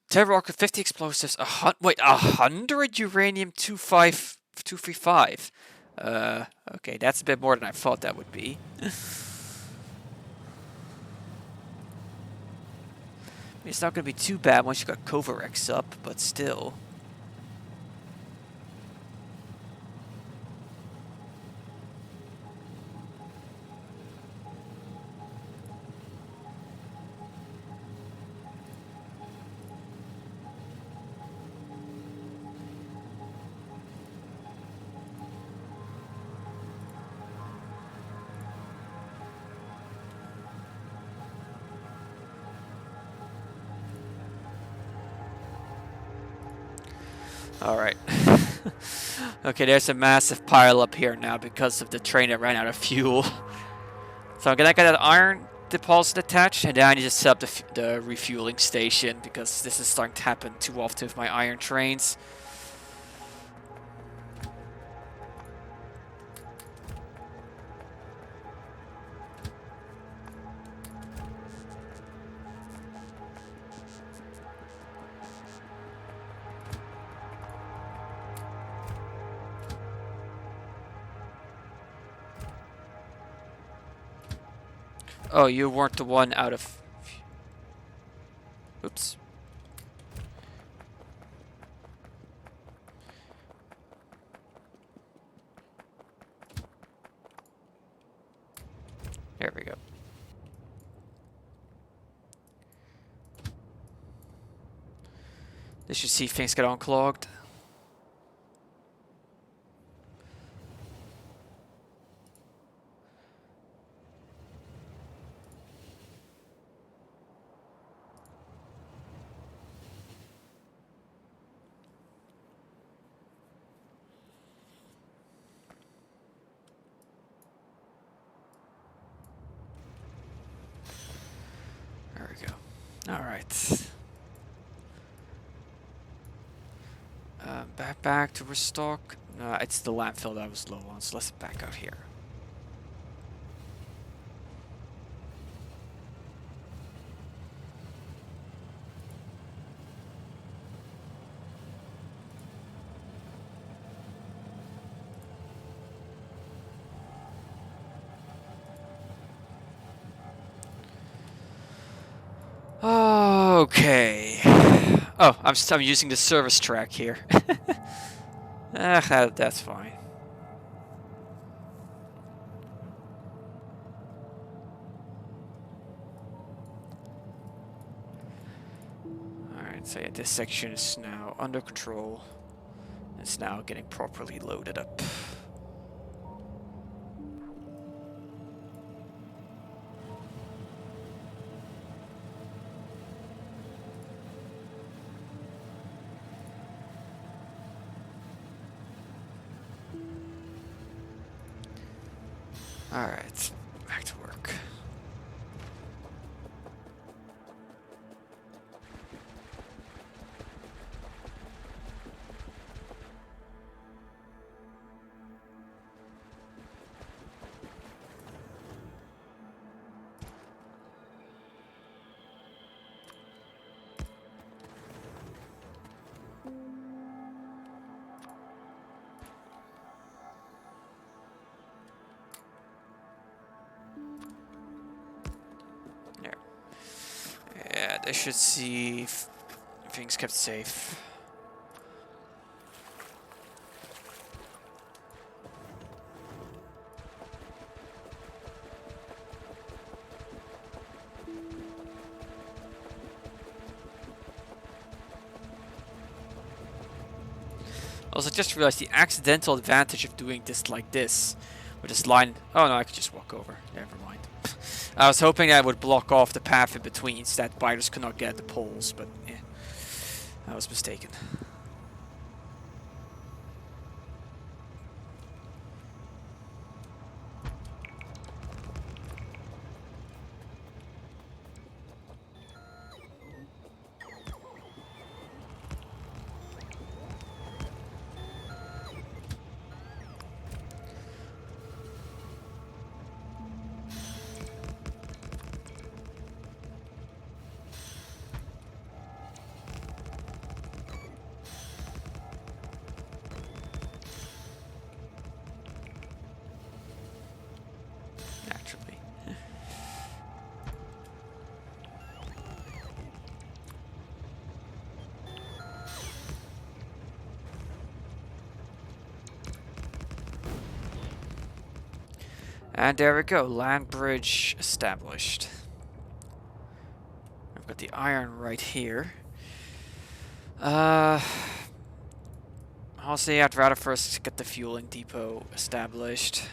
Terror rocket, 50 explosives, 100 uranium-235. Okay, that's a bit more than I thought that would be. It's not going to be too bad once you got Kovarex up, but still. Alright. Okay, there's a massive pile up here now because of the train that ran out of fuel. So I'm gonna get that iron deposit attached, and then I need to set up the refueling station because this is starting to happen too often with my iron trains. Oh, you weren't the one out of... Oops. There we go. Did you see things get unclogged? There we go. Alright. Back to restock. No, it's the landfill that I was low on, so let's back out here. Okay. Oh, I'm using the service track here. That's fine. Alright, so yeah, this section is now under control. It's now getting properly loaded up. Alright, back to work. Yeah, they should see things kept safe. Also, just realized the accidental advantage of doing this like this, with this line. Oh no, I could just walk over. Never mind. I was hoping that would block off the path in between so that biters could not get at the poles, but yeah, I was mistaken. And there we go, land bridge established. I've got the iron right here. Honestly, I'd rather first get the fueling depot established.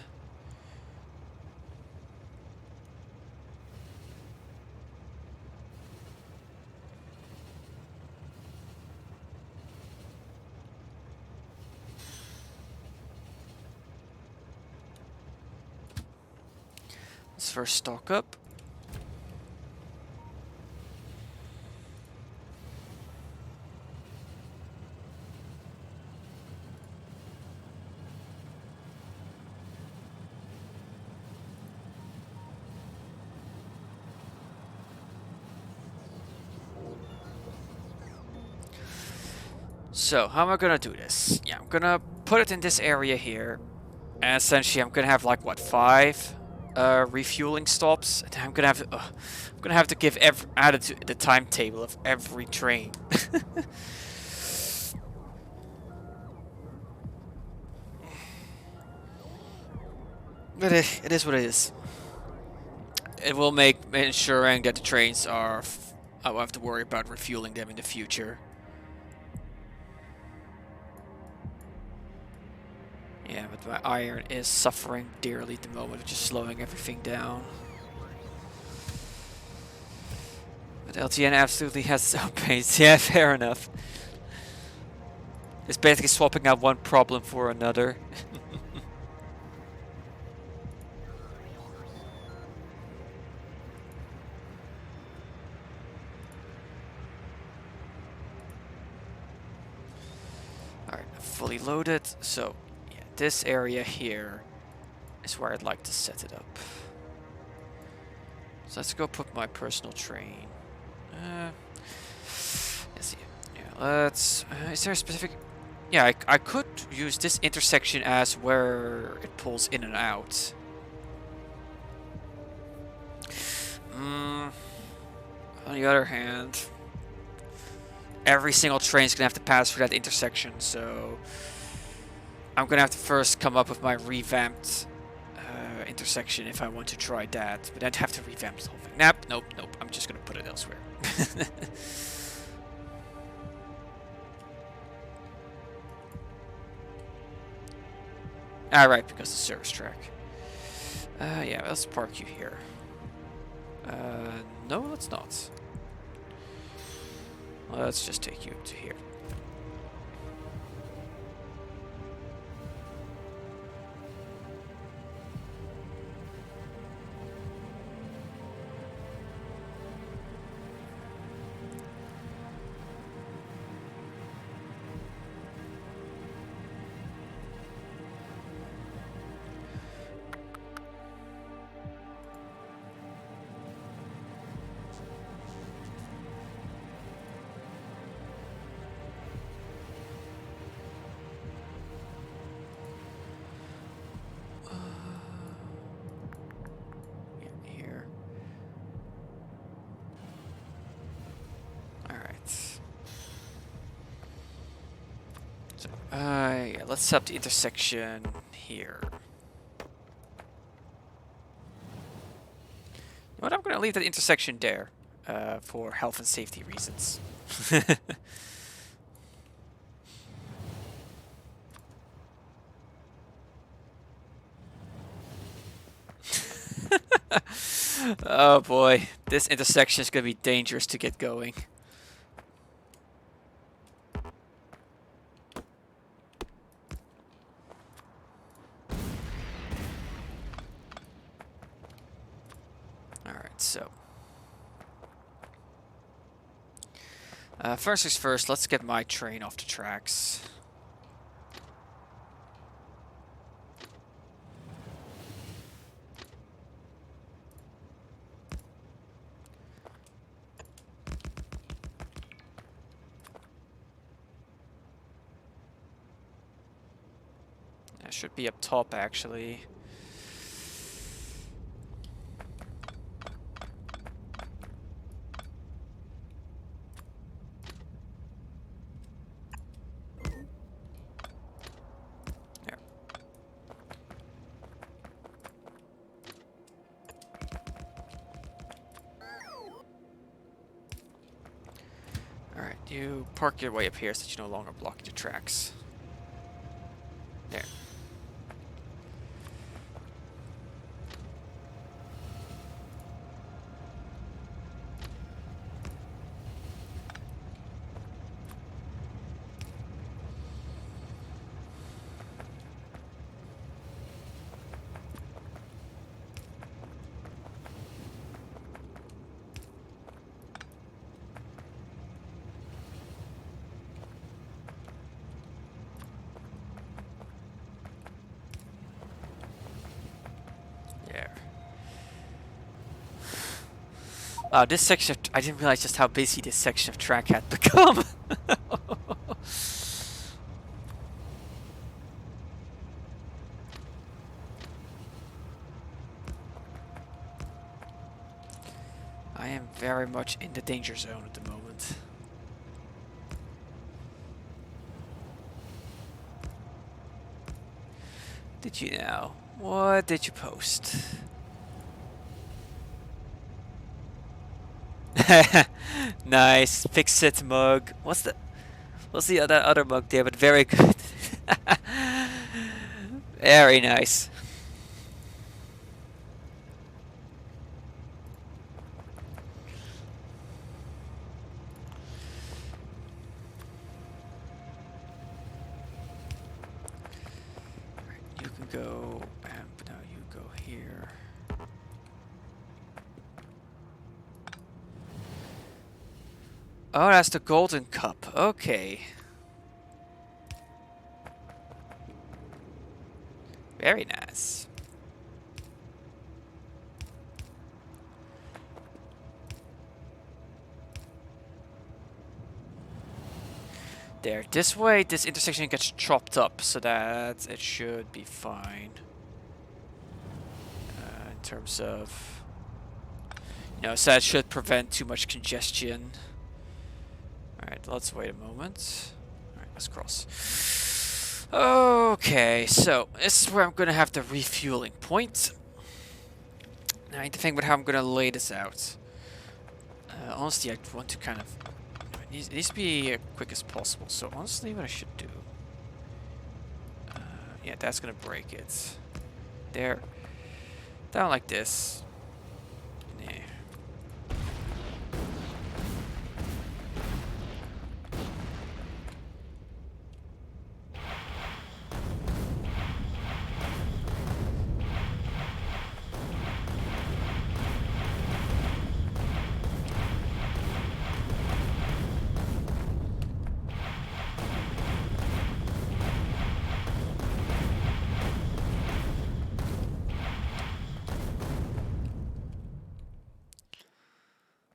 Let's first stock up. So, how am I gonna do this? Yeah, I'm gonna put it in this area here. And essentially, I'm gonna have like, what, 5 refueling stops? And I'm gonna have to give add it to the timetable of every train. But it is what it is. It will make ensuring that the trains are... I won't have to worry about refueling them in the future. Yeah, but my iron is suffering dearly at the moment, just slowing everything down. But LTN absolutely has its own pains. Yeah, fair enough. It's basically swapping out one problem for another. Alright, fully loaded. So, yeah, this area here is where I'd like to set it up. So let's go put my personal train. Let's see. Yeah, let's... is there a specific... Yeah, I could use this intersection as where it pulls in and out. On the other hand, every single train is going to have to pass through that intersection, so I'm going to have to first come up with my revamped intersection if I want to try that. But I'd have to revamp the whole thing. Nope. I'm just going to put it elsewhere. Alright, because the service track. Yeah, let's park you here. No, let's not. Let's just take you to here. Here. Alright. So, yeah, let's set up the intersection here. But I'm going to leave that intersection there for health and safety reasons. Oh boy, this intersection is going to be dangerous to get going. Alright, so. First things first, let's get my train off the tracks. That should be up top, actually. You park your way up here so that you no longer block your tracks. There. Wow, this section I didn't realize just how busy this section of track had become. I am very much in the danger zone at the moment. Did you know? What did you post? Nice, fix it mug. What's the other mug there? But very good. Very nice. You can go, and now you go here. Oh, that's the golden cup. Okay. Very nice. There. This way, this intersection gets chopped up, so that it should be fine. In terms of... so that should prevent too much congestion. Alright, let's wait a moment. Alright, let's cross. Okay, so this is where I'm going to have the refueling point. Now I need to think about how I'm going to lay this out. Honestly, I want to kind of... It needs to be as quick as possible, so honestly what I should do... yeah, that's going to break it. There. Down like this. Yeah.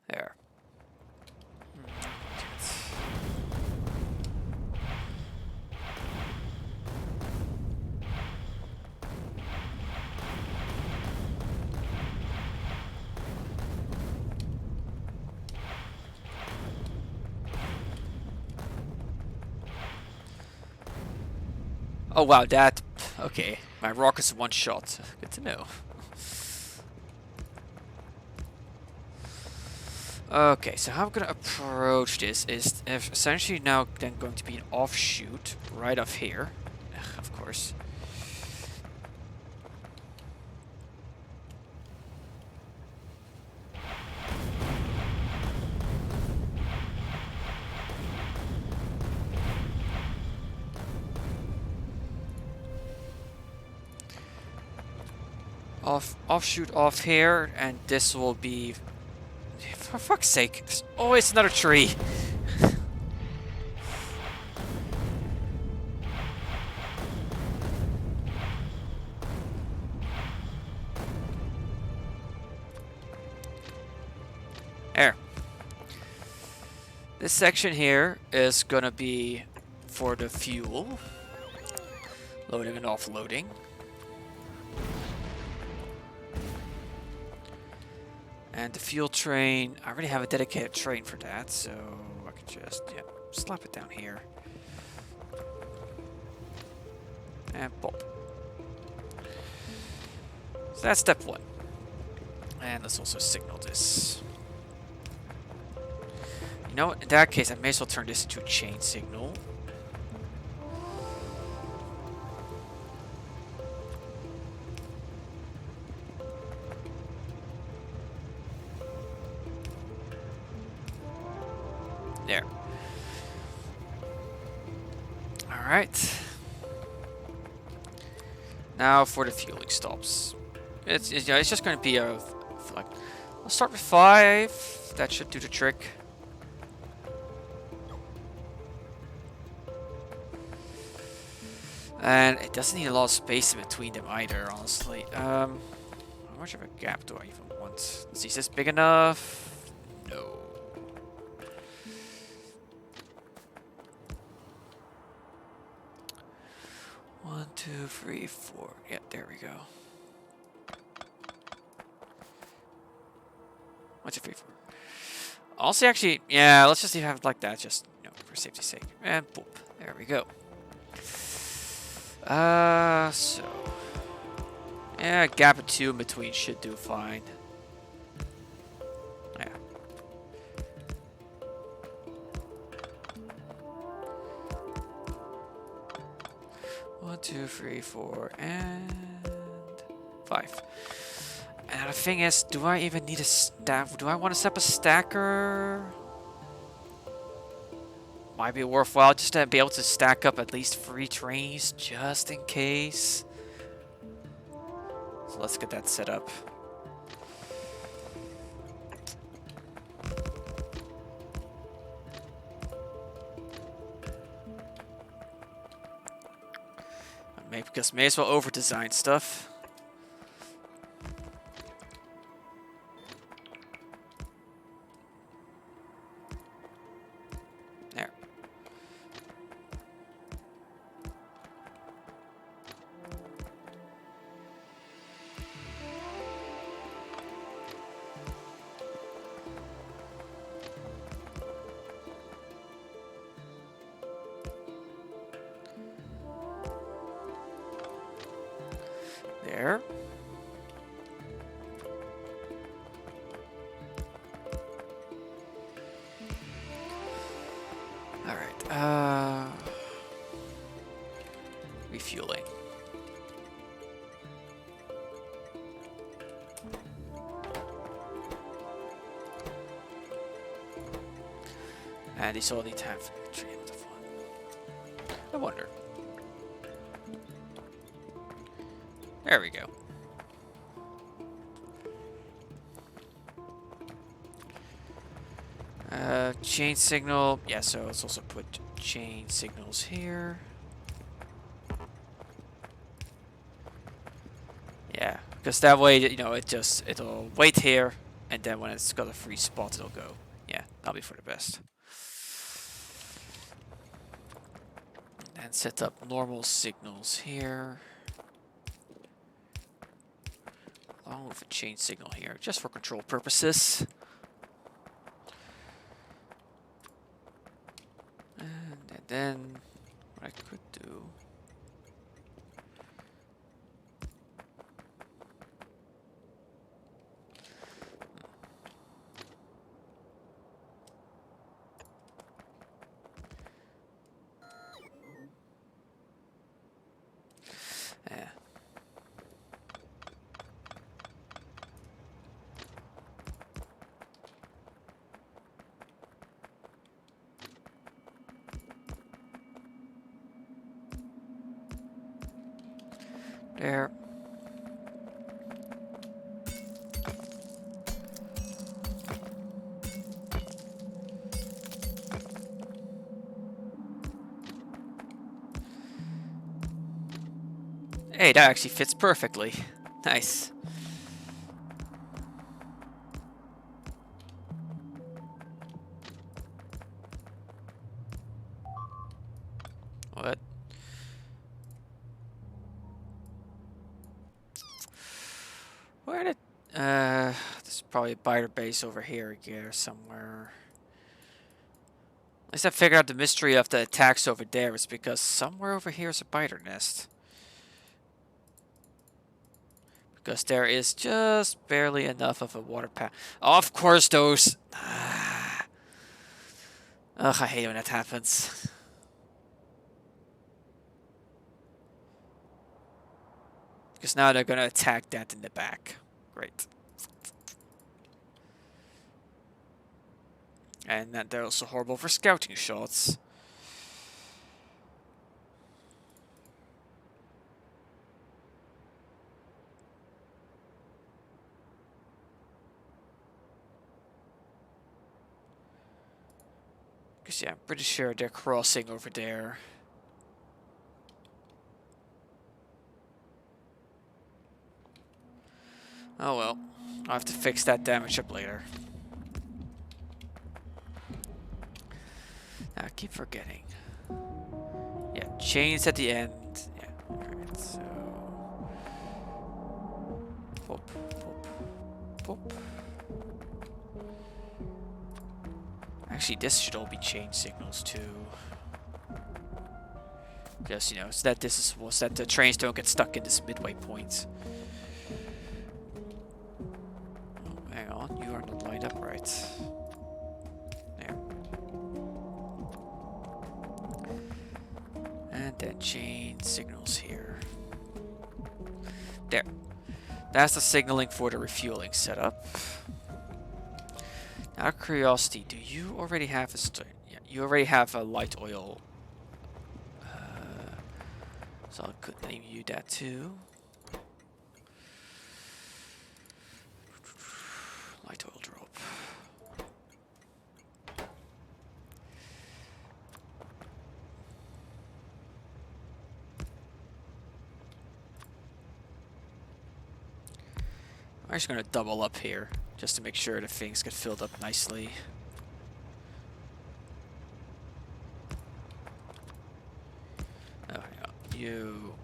There. Oh wow, that... Okay, my rock is one shot. Good to know. Okay, so how I'm gonna approach this is essentially now then going to be an offshoot right off here, of course. Offshoot off here, and this will be... For fuck's sake, there's always another tree. There. This section here is gonna be for the fuel. Loading and offloading. And the fuel train, I already have a dedicated train for that, so I can just, slap it down here. And pop. So that's step one. And let's also signal this. No, in that case, I may as well turn this into a chain signal. There. Alright. Now for the fueling stops. It's just going to be a... Like, let's start with 5. That should do the trick. And it doesn't need a lot of space in between them either, honestly. How much of a gap do I even want? Let's see, is this big enough? No. One, two, three, four. Yeah, there we go. 1, 2, 3, 4. Also, actually, yeah, let's just have it like that, just for safety's sake. And boop. There we go. So yeah, a gap of 2 in between should do fine. Yeah. One, 2, 3, 4, and 5. And the thing is, do I even need a stack? Do I want to set up a stacker? Might be worthwhile just to be able to stack up at least 3 trains, just in case. So let's get that set up. Maybe because may as well over-design stuff. There. There. Alright, refueling. And these all need to have 3 minutes of fun. I wonder. There we go. Chain signal. Yeah, so let's also put chain signals here. Yeah, because that way, it'll wait here, and then when it's got a free spot, it'll go. Yeah, that'll be for the best. And set up normal signals here. Along with a chain signal here, just for control purposes. And then what I could do. Yeah. There. Hey, that actually fits perfectly. Nice. What? Where did... there's probably a biter base over here somewhere. At least I figured out the mystery of the attacks over there is because somewhere over here is a biter nest. Because there is just barely enough of a water path. Of course those... Ugh, I hate when that happens. Because now they're gonna attack that in the back. Great. And that they're also horrible for scouting shots. Because, yeah, I'm pretty sure they're crossing over there. Oh well. I'll have to fix that damage up later. I keep forgetting. Yeah, chains at the end. Yeah, alright, so... Pop, pop, pop. Actually, this should all be chain signals too. Just, you know, so that so that the trains don't get stuck in this midway point. Oh, hang on, you are not lined up right. There. And then chain signals here. There. That's the signaling for the refueling setup. Out of curiosity, do you already have a yeah, you already have a light oil. So I could name you that too. Light oil drop. I'm just gonna double up here just to make sure the things get filled up nicely. Oh, hang on. You.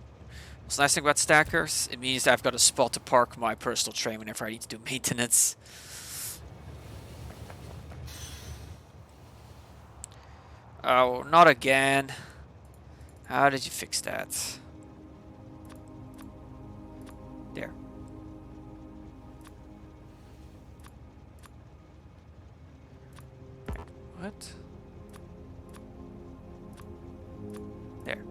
What's the nice thing about stackers? It means that I've got a spot to park my personal train whenever I need to do maintenance. Oh, not again. How did you fix that? There. What? There.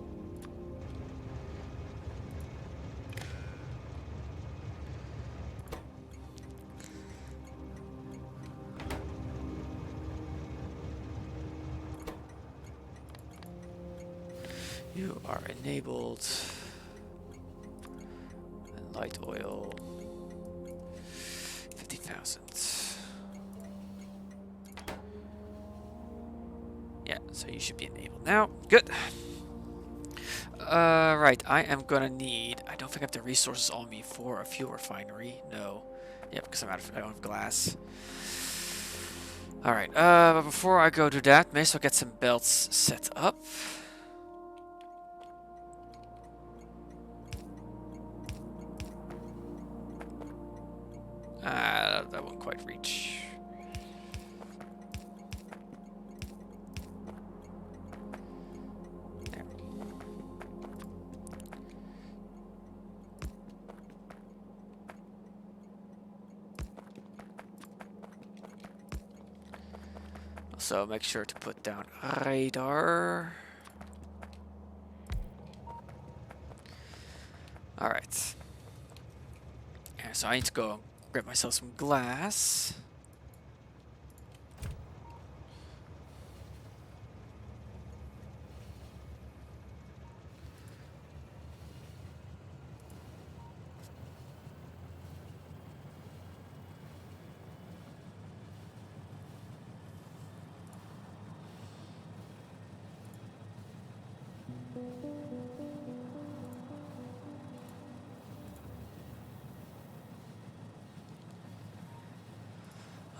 You are enabled. And light oil. 50,000. Yeah, so you should be enabled now. Good. Right, I am gonna need... I don't think I have the resources on me for a fuel refinery. No. Yeah, because I don't have glass. Alright, but before I go do that, may as well get some belts set up. That won't quite reach. There. Also, make sure to put down radar. Alright. Yeah, so I need to go grab myself some glass.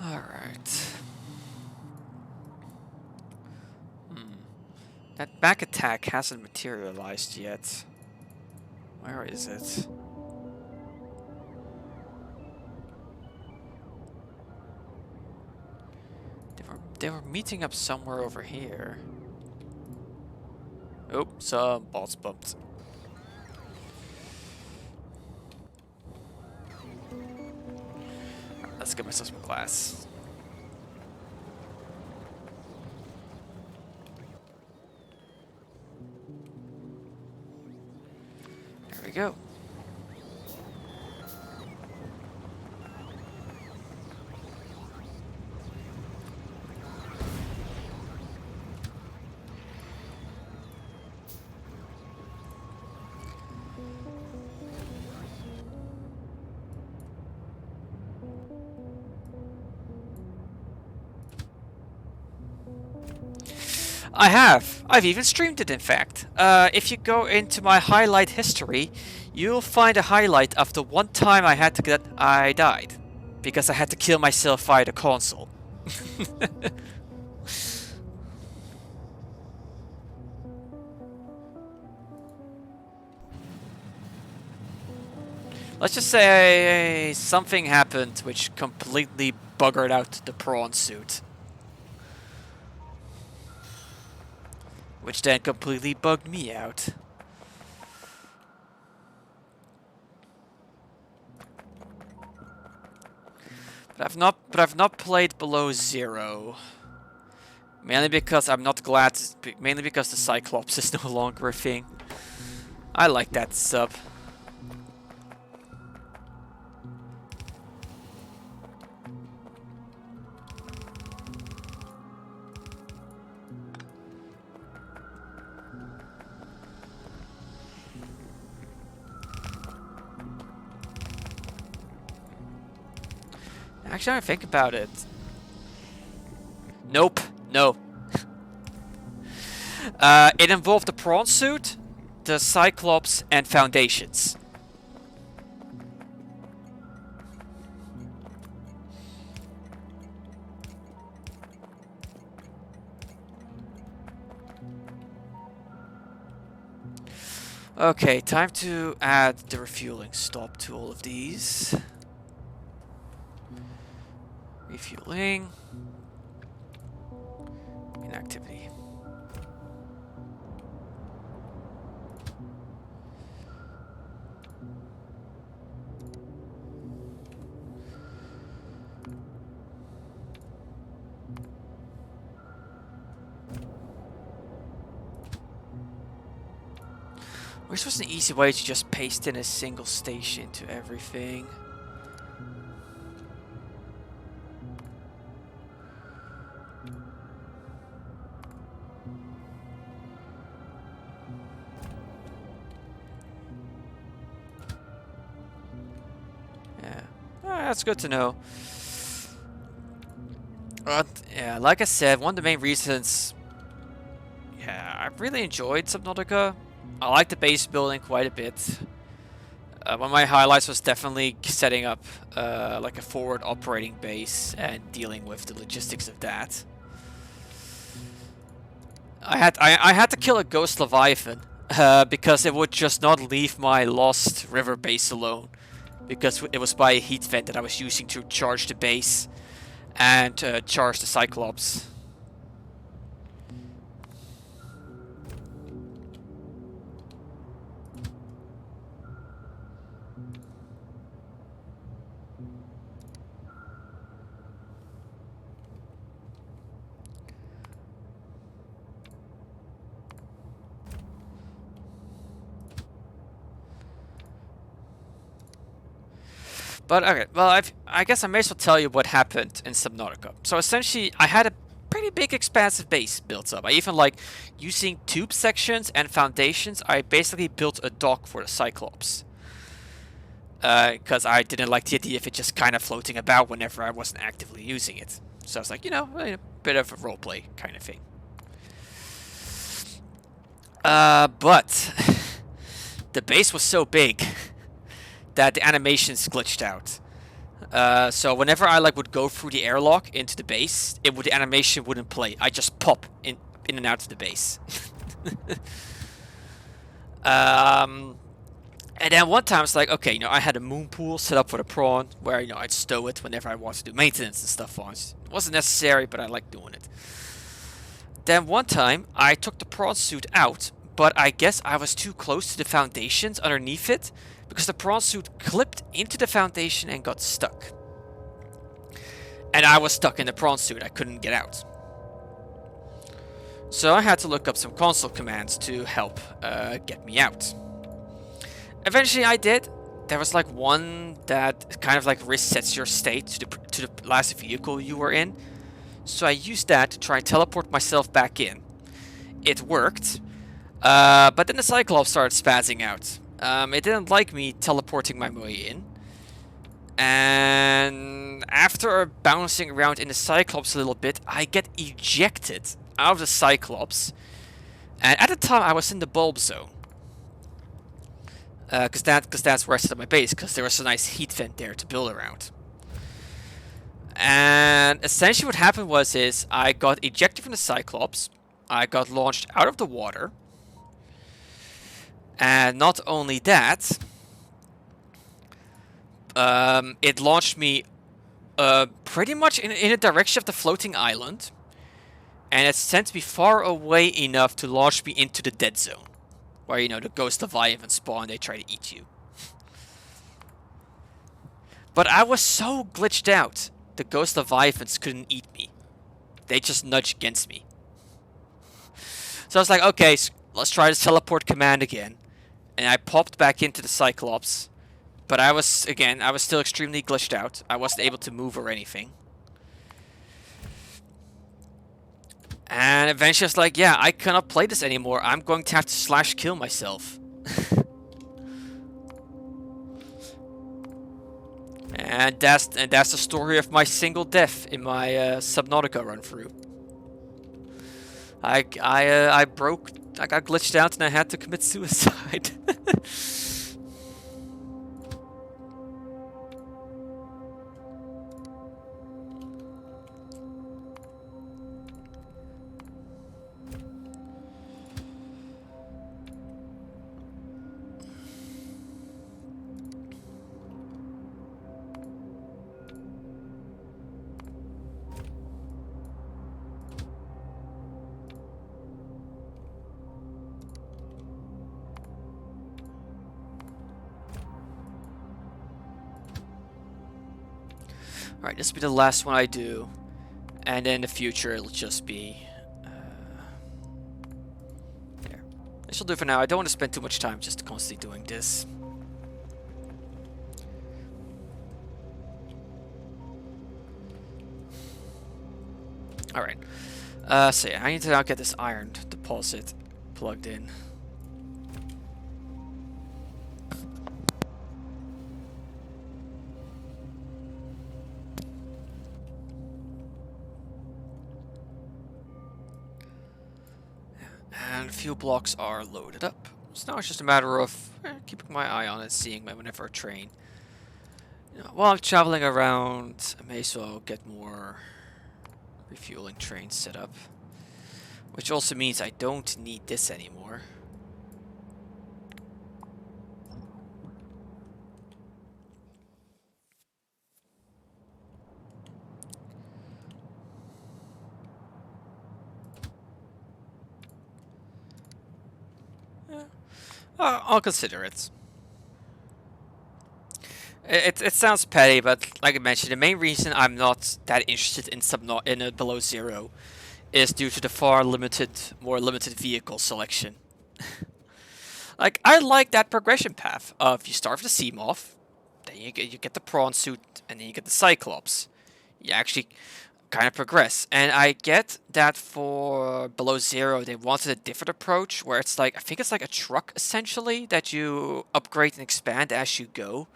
Alright. That back attack hasn't materialized yet. Where is it? They were meeting up somewhere over here. Oh, some balls bumped. Let's get myself some glass. There we go. I have. I've even streamed it, in fact. If you go into my highlight history, you'll find a highlight of the one time I died. Because I had to kill myself via the console. Let's just say something happened which completely buggered out the prawn suit. Which then completely bugged me out. But I've not played below 0. Mainly because I'm not glad. Mainly because the Cyclops is no longer a thing. I like that sub. Actually, I think about it. Nope. No. It involved the prawn suit, the Cyclops, and Foundations. Okay, time to add the refueling stop to all of these. Refueling. Inactivity. Wish there was an easy way to just paste in a single station to everything. Yeah, that's good to know. Yeah, like I said, one of the main reasons. Yeah, I really enjoyed Subnautica. I like the base building quite a bit. One of my highlights was definitely setting up like a forward operating base and dealing with the logistics of that. I had to kill a ghost Leviathan because it would just not leave my lost river base alone, because it was by a heat vent that I was using to charge the base and charge the Cyclops. But okay, well, I guess I may as well tell you what happened in Subnautica. So essentially, I had a pretty big expansive base built up. I even like using tube sections and foundations. I basically built a dock for the Cyclops. Because I didn't like the idea of it just kind of floating about whenever I wasn't actively using it. So I was like, a bit of a roleplay kind of thing. But the base was so big that the animations glitched out. So whenever I would go through the airlock into the base, the animation wouldn't play. I just pop in and out of the base. And then one time it's like, okay, I had a moon pool set up for the prawn where I'd stow it whenever I wanted to do maintenance and stuff on it. It wasn't necessary, but I liked doing it. Then one time I took the prawn suit out, but I guess I was too close to the foundations underneath it, because the prawn suit clipped into the foundation and got stuck. And I was stuck in the prawn suit. I couldn't get out. So I had to look up some console commands to help get me out. Eventually I did. There was like one that kind of like resets your state to the last vehicle you were in. So I used that to try and teleport myself back in. It worked. But then the Cyclops started spazzing out. It didn't like me teleporting my way in. And after bouncing around in the Cyclops a little bit, I get ejected out of the Cyclops. And at the time, I was in the bulb zone. Because that's where I set up my base, because there was a nice heat vent there to build around. And essentially what happened was I got ejected from the Cyclops. I got launched out of the water. And not only that, it launched me pretty much in the direction of the floating island. And it sent me far away enough to launch me into the dead zone. Where, you know, the Ghost Leviathan spawn, they try to eat you. But I was so glitched out, the Ghost Leviathans couldn't eat me. They just nudged against me. So I was like, okay, let's try this teleport command again. And I popped back into the Cyclops. But I was still extremely glitched out. I wasn't able to move or anything. And eventually I was like, yeah, I cannot play this anymore. I'm going to have to slash kill myself. and that's the story of my single death in my Subnautica run through. I got glitched out and I had to commit suicide. Alright, this will be the last one I do. And then in the future, it'll just be... there. This will do for now. I don't want to spend too much time just constantly doing this. Alright. So yeah, I need to now get this iron deposit plugged in. And fuel blocks are loaded up. So now it's just a matter of keeping my eye on it, seeing whenever a train. You know, while I'm traveling around, I may as well get more refueling trains set up. Which also means I don't need this anymore. I'll consider it. It sounds petty, but like I mentioned, the main reason I'm not that interested in a Below Zero is due to the more limited vehicle selection. Like, I like that progression path of you start with the Seamoth, then you get the Prawn Suit, and then you get the Cyclops. You actually kind of progress. And I get that for Below Zero, they wanted a different approach, where it's like, I think it's like a truck, essentially, that you upgrade and expand as you go.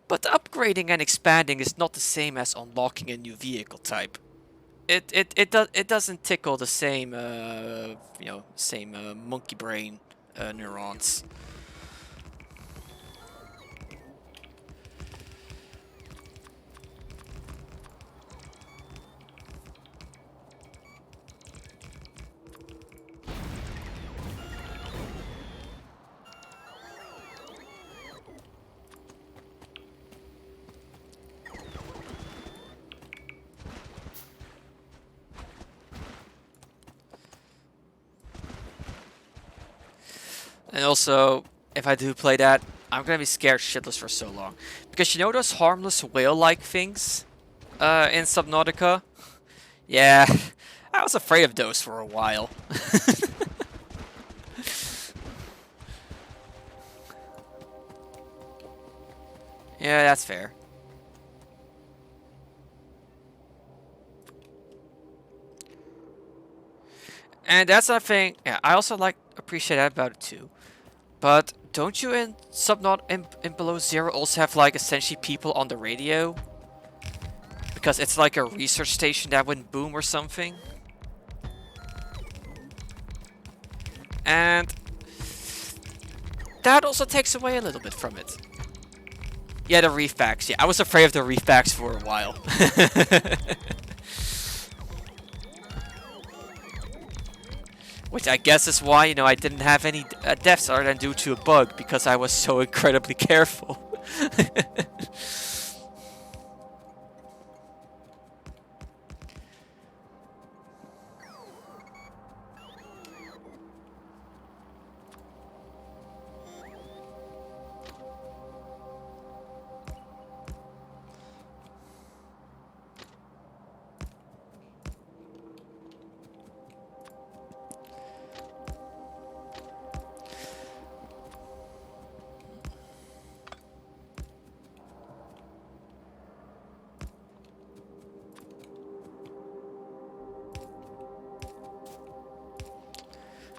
But upgrading and expanding is not the same as unlocking a new vehicle type. It doesn't tickle the same monkey brain neurons. And also, if I do play that, I'm gonna be scared shitless for so long. Because you know those harmless whale-like things in Subnautica? Yeah, I was afraid of those for a while. Yeah, that's fair. And that's another thing. Yeah, I also appreciate that about it too. But don't you in in Below Zero also have like essentially people on the radio? Because it's like a research station that went boom or something. And that also takes away a little bit from it. Yeah, the reefbacks. Yeah, I was afraid of the reefbacks for a while. Which I guess is why, you know, I didn't have any deaths other than due to a bug, because I was so incredibly careful.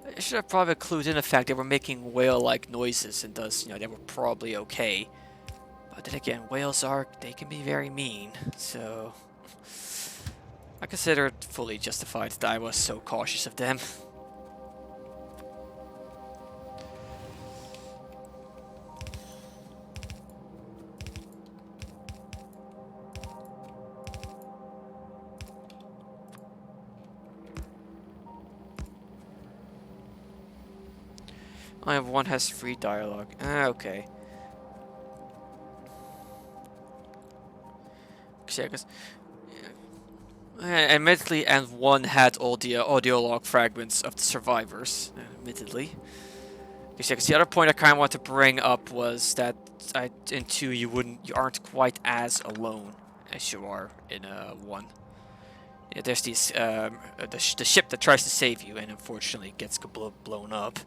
I should have probably clued in the fact they were making whale-like noises, and thus, you know, they were probably okay. But then again, they can be very mean, so I consider it fully justified that I was so cautious of them. I have one has free dialogue. Okay. Because admittedly, and one had all the audio log fragments of the survivors. Admittedly. Because the other point I kind of want to bring up was that in 2 you aren't quite as alone as you are in 1. Yeah, there's these the ship that tries to save you and unfortunately gets blown up.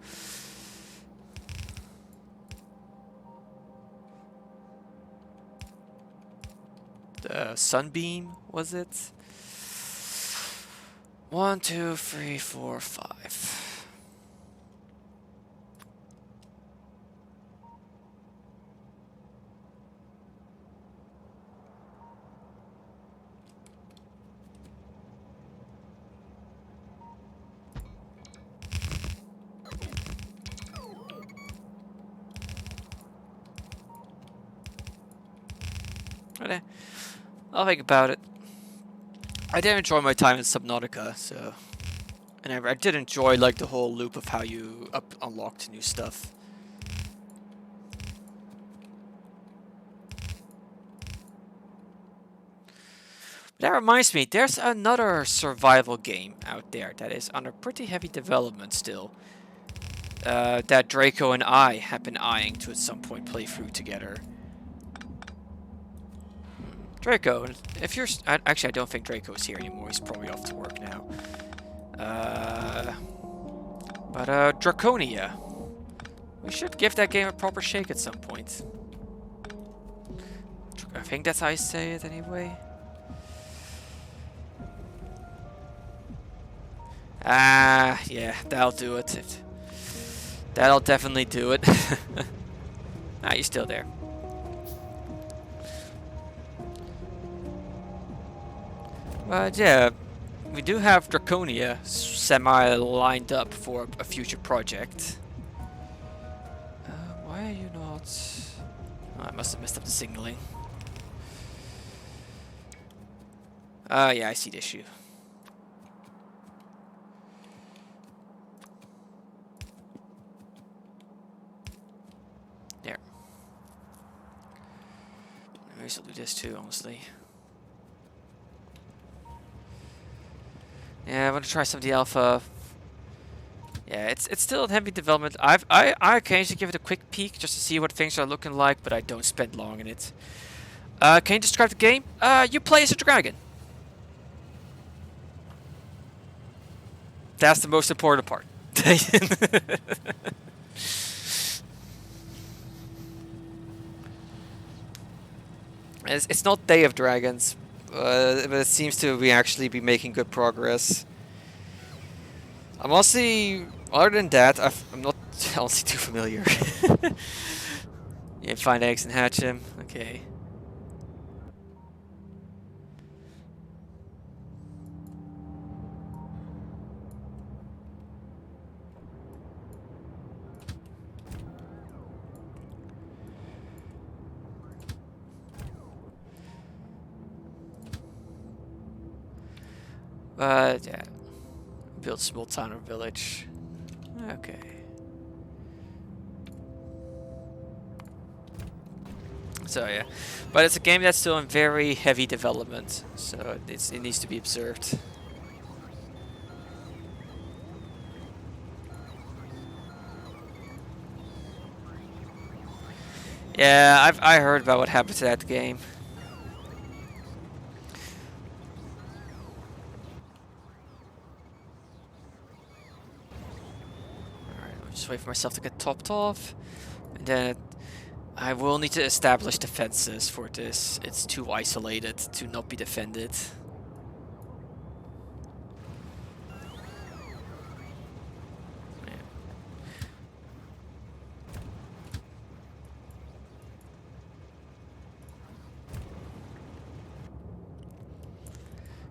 The Sunbeam, was it? 1, 2, 3, 4, 5. Okay. I'll think about it. I did enjoy my time in Subnautica, so... And I did enjoy, like, the whole loop of how you unlocked new stuff. That reminds me, there's another survival game out there that is under pretty heavy development still. That Draco and I have been eyeing to at some point play through together. Draco, if you're... Actually, I don't think Draco is here anymore. He's probably off to work now. But Draconia. We should give that game a proper shake at some point. I think that's how I say it anyway. Yeah, that'll do it. That'll definitely do it. Ah, you're still there. But yeah, we do have Draconia semi-lined up for a future project. Why are you not... Oh, I must have messed up the signaling. Yeah, I see the issue. There. Maybe I'll do this too, honestly. Yeah, I want to try some of the alpha. Yeah, it's still in heavy development. I occasionally give it a quick peek just to see what things are looking like, but I don't spend long in it. Can you describe the game? You play as a dragon. That's the most important part. It's not Day of Dragons, but it seems to be actually be making good progress. I'm honestly, other than that, I'm not honestly too familiar. Yeah, find eggs and hatch them. Okay. Yeah. Build small town or village. Okay. So yeah, but it's a game that's still in very heavy development, so it needs to be observed. Yeah, I heard about what happened to that game. Alright, I'll just wait for myself to get topped off, and then I will need to establish defenses for this. It's too isolated to not be defended.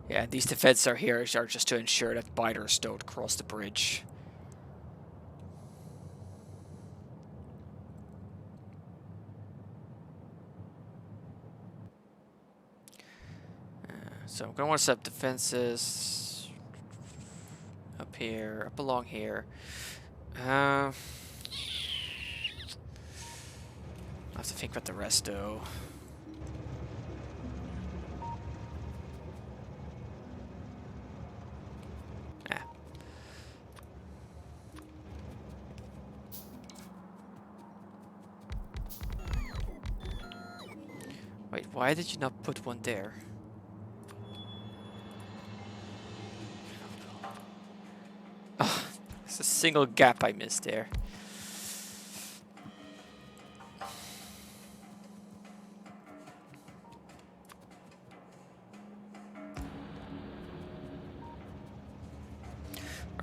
Yeah, these defenses are here are just to ensure that biters don't cross the bridge. So I'm gonna want to set up defenses up here, up along here. I have to think about the rest though. Yeah. Wait, why did you not put one there? Oh, it's a single gap I missed there.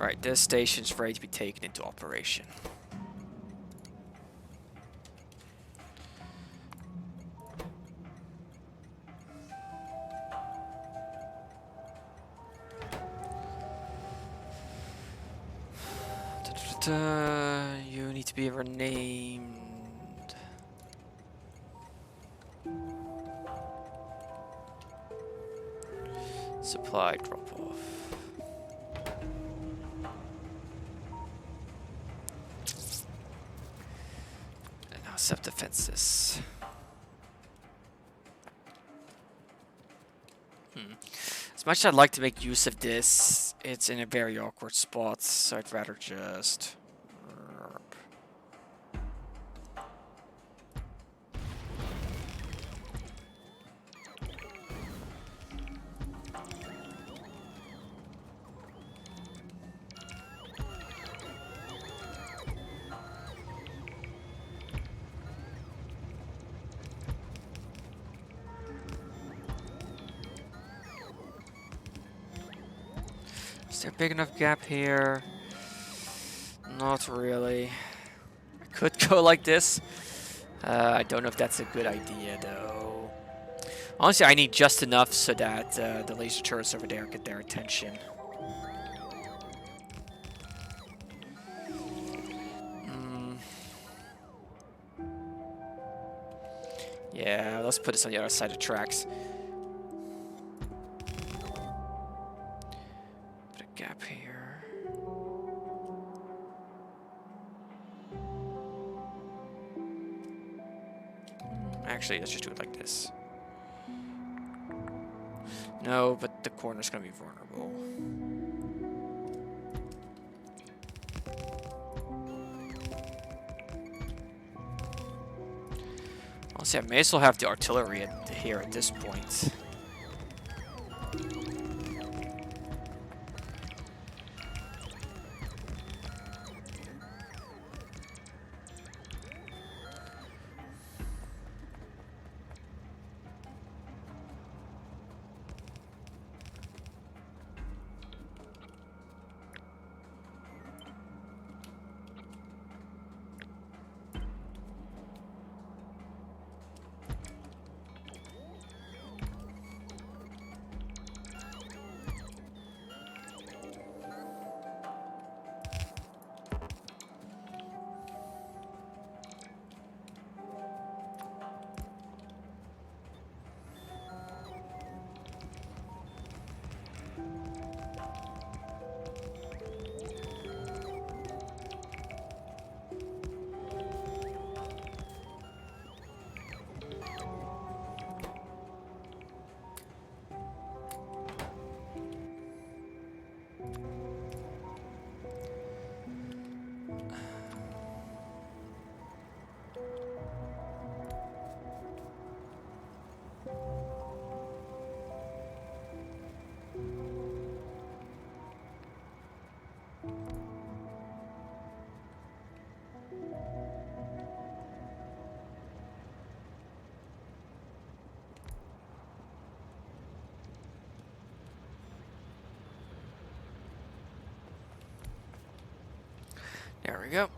Alright, this station's ready to be taken into operation. You need to be renamed. Supply drop off. And now set defenses. As much as I'd like to make use of this, it's in a very awkward spot, so I'd rather just... Is there a big enough gap here? Not really. I could go like this. I don't know if that's a good idea, though. Honestly, I need just enough so that the laser turrets over there get their attention. Yeah, let's put this on the other side of the tracks. Put a gap here. Actually, let's just do it like this. No, but the corner's gonna be vulnerable. Honestly, I may as well have the artillery here at this point. There we go.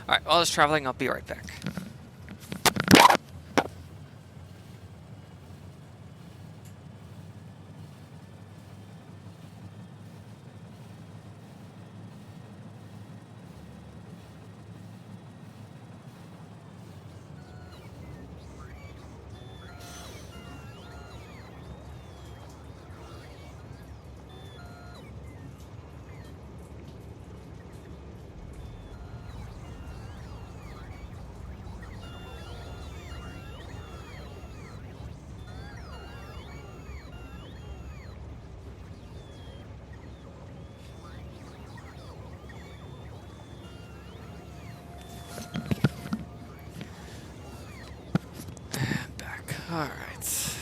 Alright, while I was traveling, I'll be right back. Back. Alright.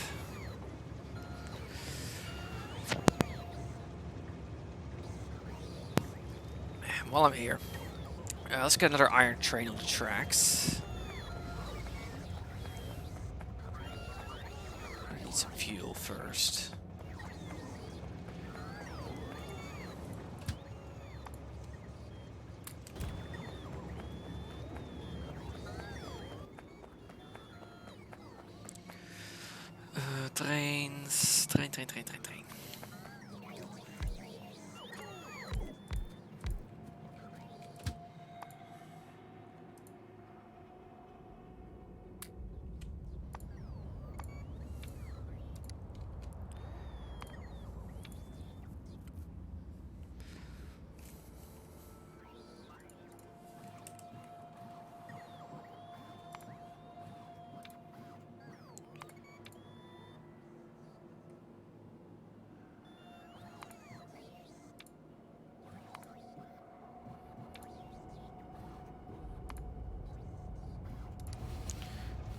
And while I'm here, let's get another iron train on the tracks. I need some fuel first. Train.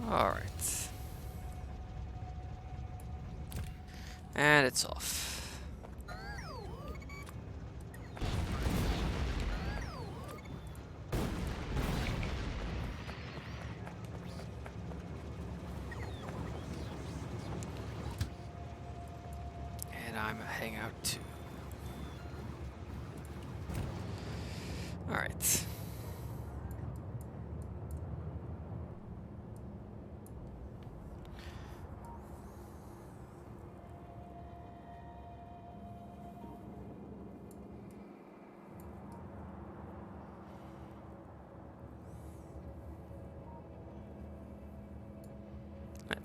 Alright. And it's off. And I'm heading out too. Alright.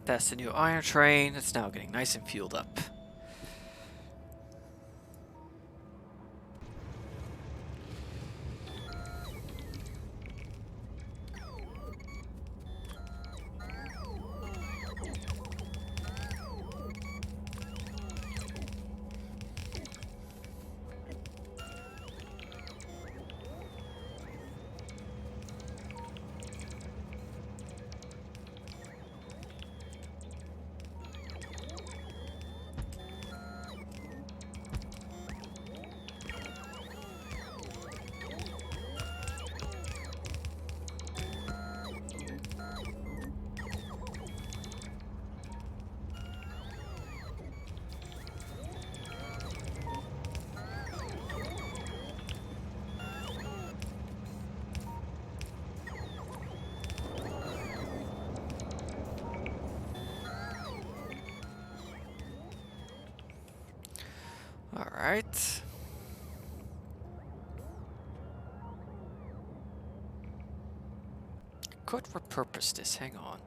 That's the new iron train. It's now getting nice and fueled up. Alright. Could repurpose this. Hang on.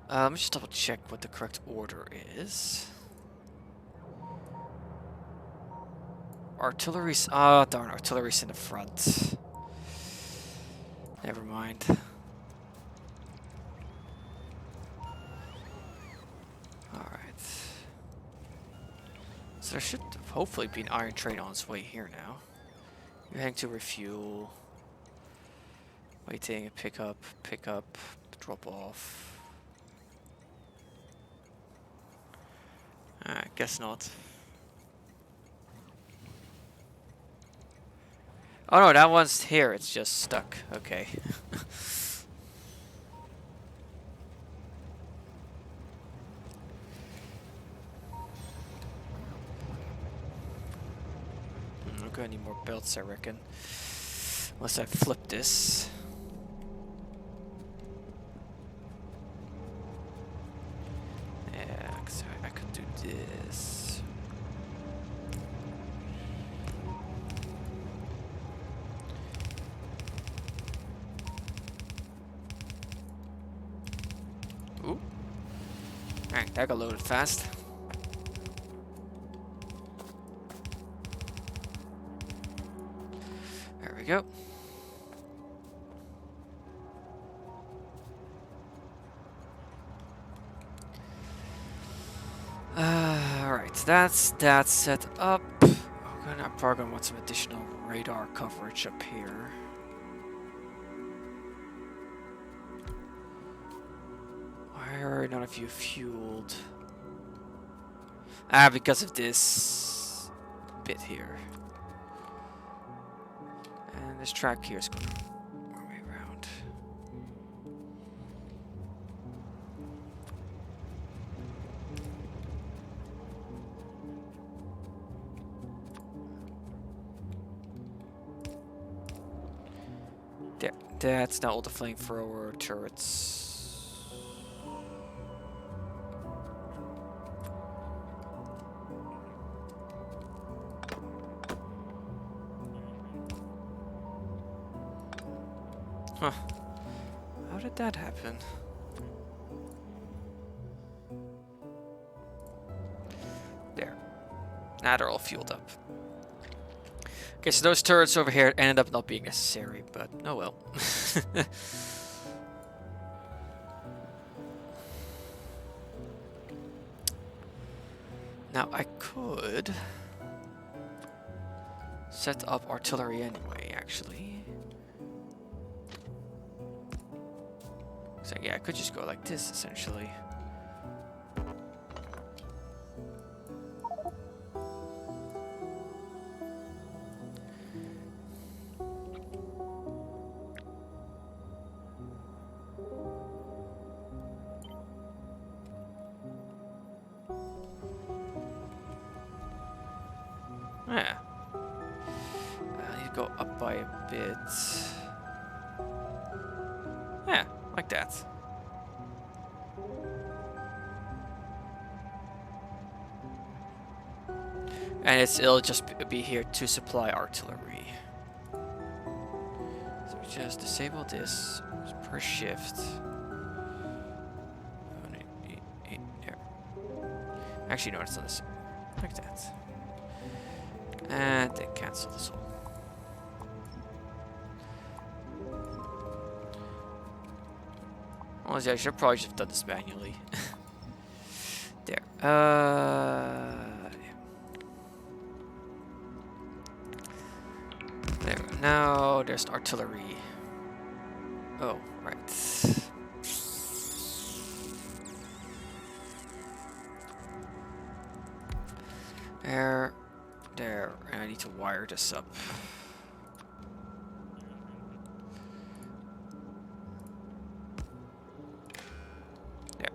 Let me just double check what the correct order is. Artillery's... Ah, darn. Artillery's in the front. Never mind. Alright. So there should hopefully be an iron train on its way here now. You're heading to refuel. Waiting, pick up, drop off. I guess not. Oh no, that one's here. It's just stuck. Okay. I don't got any more belts, I reckon. Unless I flip this. Yeah, so I could do this. Ooh. Alright, that got loaded fast. There we go. Alright, that's that set up. I'm probably gonna want some additional radar coverage up here. Why are none of you fueled? Ah, because of this bit here. And this track here is going our way around. There, that's not all the flamethrower turrets. Huh. How did that happen? There. Now they're all fueled up. Okay, so those turrets over here ended up not being necessary, but oh well. Now I could set up artillery anyway, actually. So yeah, I could just go like this, essentially. Yeah. I need to go up by a bit. Yeah, like that. And it'll just be here to supply artillery. So we just disable this per shift. There. Actually, no, it's not this. Like that. And then cancel this all. Honestly, I should probably just have done this manually. There. There. Now there's artillery. Oh, right. There. And I need to wire this up. There.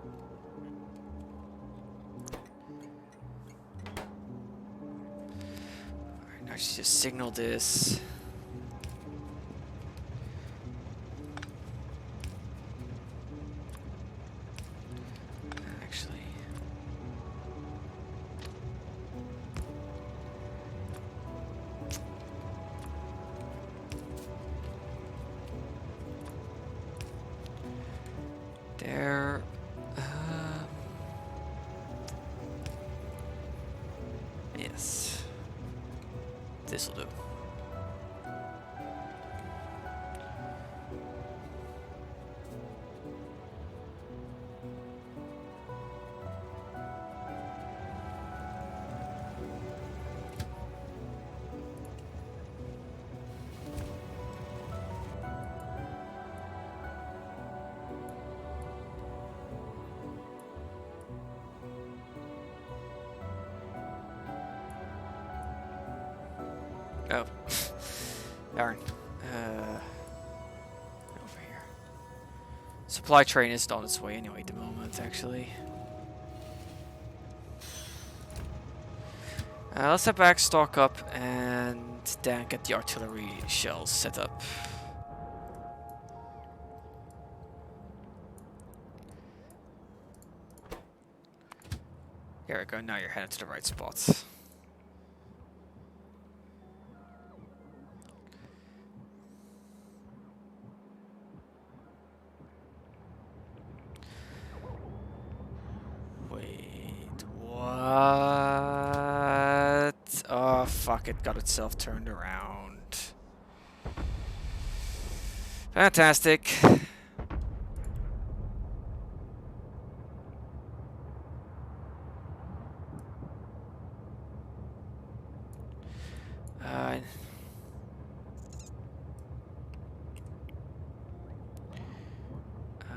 Alright, now just signal this. Actually. There. Yes. This'll do. Oh. Darn. Over here. Supply train isn't on its way anyway at the moment, actually. Let's head back, stock up, and then get the artillery shells set up. Here we go, now you're headed to the right spot. Wait, what? Oh, fuck, it got itself turned around. Fantastic.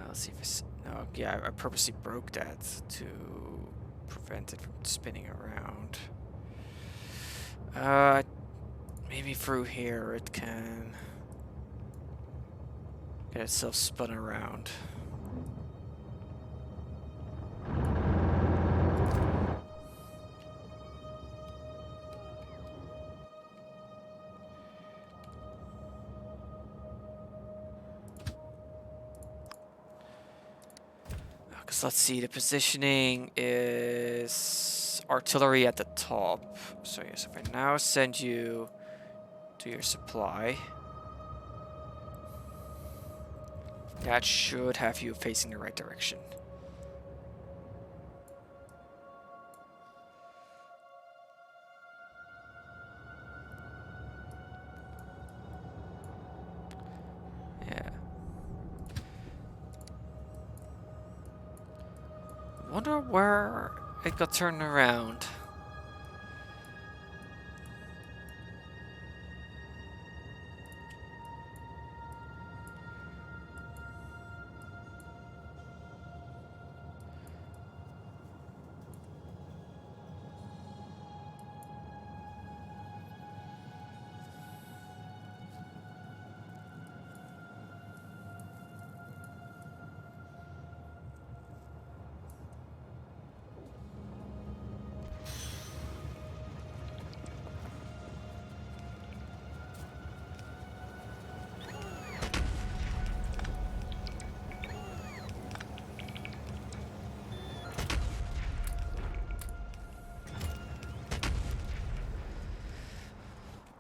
Let's see if it's... No, yeah, I purposely broke that to prevent it from spinning around. Maybe through here it can get itself spun around. Because let's see, the positioning is artillery at the top. So yes, if I now send you to your supply, that should have you facing the right direction. Yeah. Wonder where it got turned around.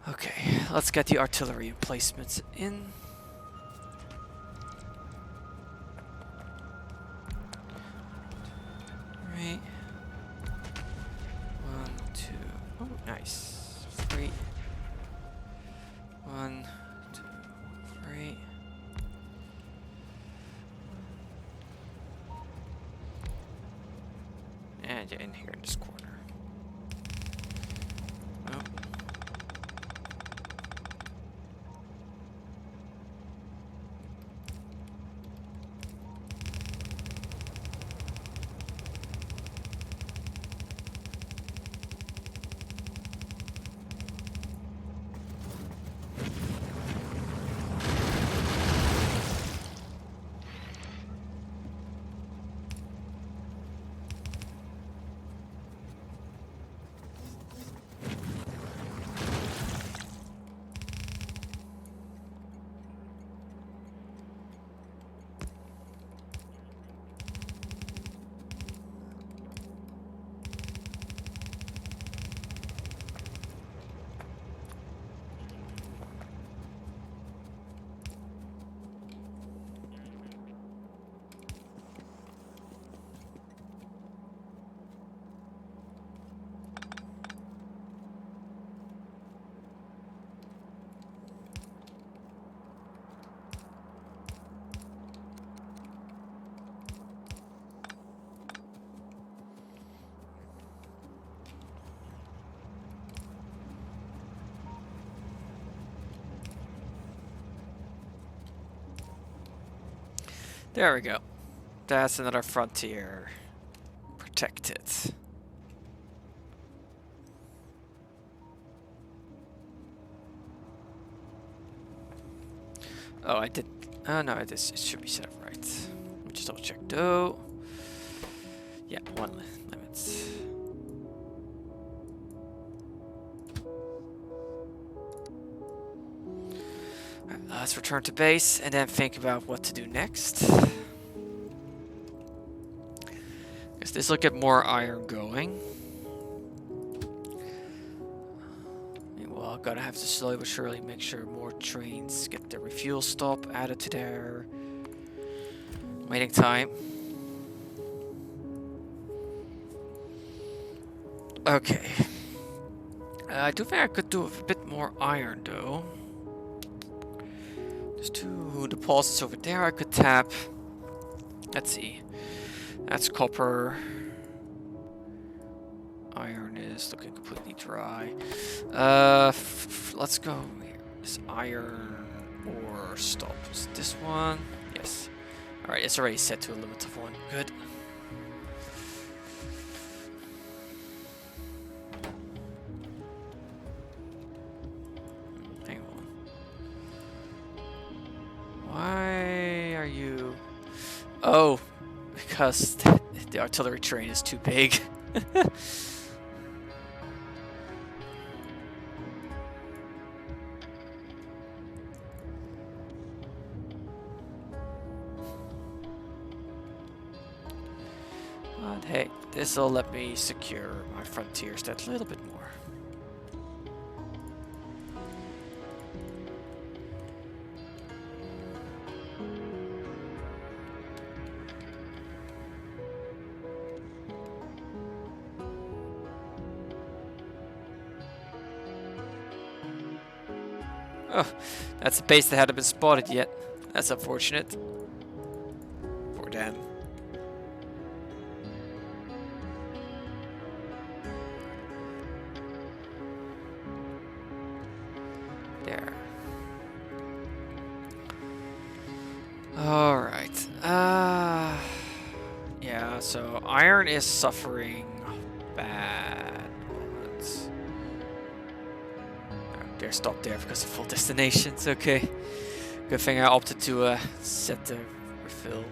Okay, let's get the artillery emplacements in. Right. 1, 2. Oh, nice. 3. 1, 2, 3. And in here in this corner. Oh. There we go. That's another frontier protected. Oh, I did. Oh no, it should be set up right. Let me just double check though. Yeah, one limit. Alright, let's return to base and then think about what to do next. Guess this will get more iron going. Well, gotta have to slowly but surely make sure more trains get their refuel stop added to their waiting time. Okay. I do think I could do a bit more iron though. There's 2 deposits over there I could tap. Let's see. That's copper. Iron is looking completely dry. Let's go here. This iron ore stop. Is this one? Yes. Alright, it's already set to a limit of 1. Good. Hang on. Why are you... Oh, because the artillery train is too big. But hey, this'll let me secure my frontiers that little bit more. Oh, that's a base that hadn't been spotted yet. That's unfortunate. For them. There. Alright. Yeah, so iron is suffering bad moments. They're stopped there because of full destinations, okay. Good thing I opted to set the refill.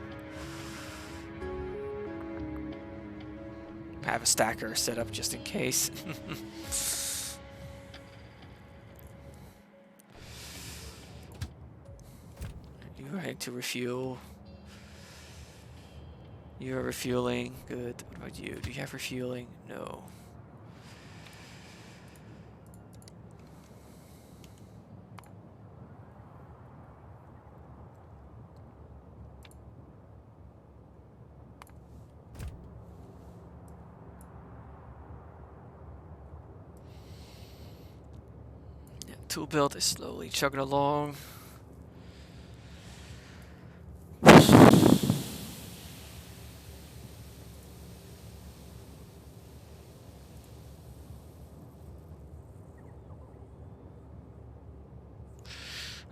Have a stacker set up just in case. You're heading to refuel. You're refueling. Good. What about you? Do you have refueling? No. Yeah, tool build is slowly chugging along.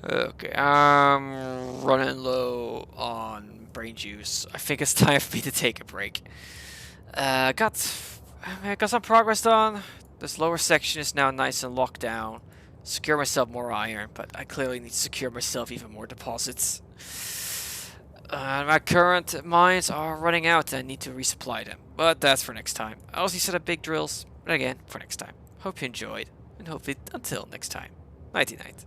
Okay, I'm running low on brain juice. I think it's time for me to take a break. I got some progress done. This lower section is now nice and locked down. Secure myself more iron, but I clearly need to secure myself even more deposits. My current mines are running out and I need to resupply them. But that's for next time. I also set up big drills, but again, for next time. Hope you enjoyed, and hopefully until next time. Nighty night.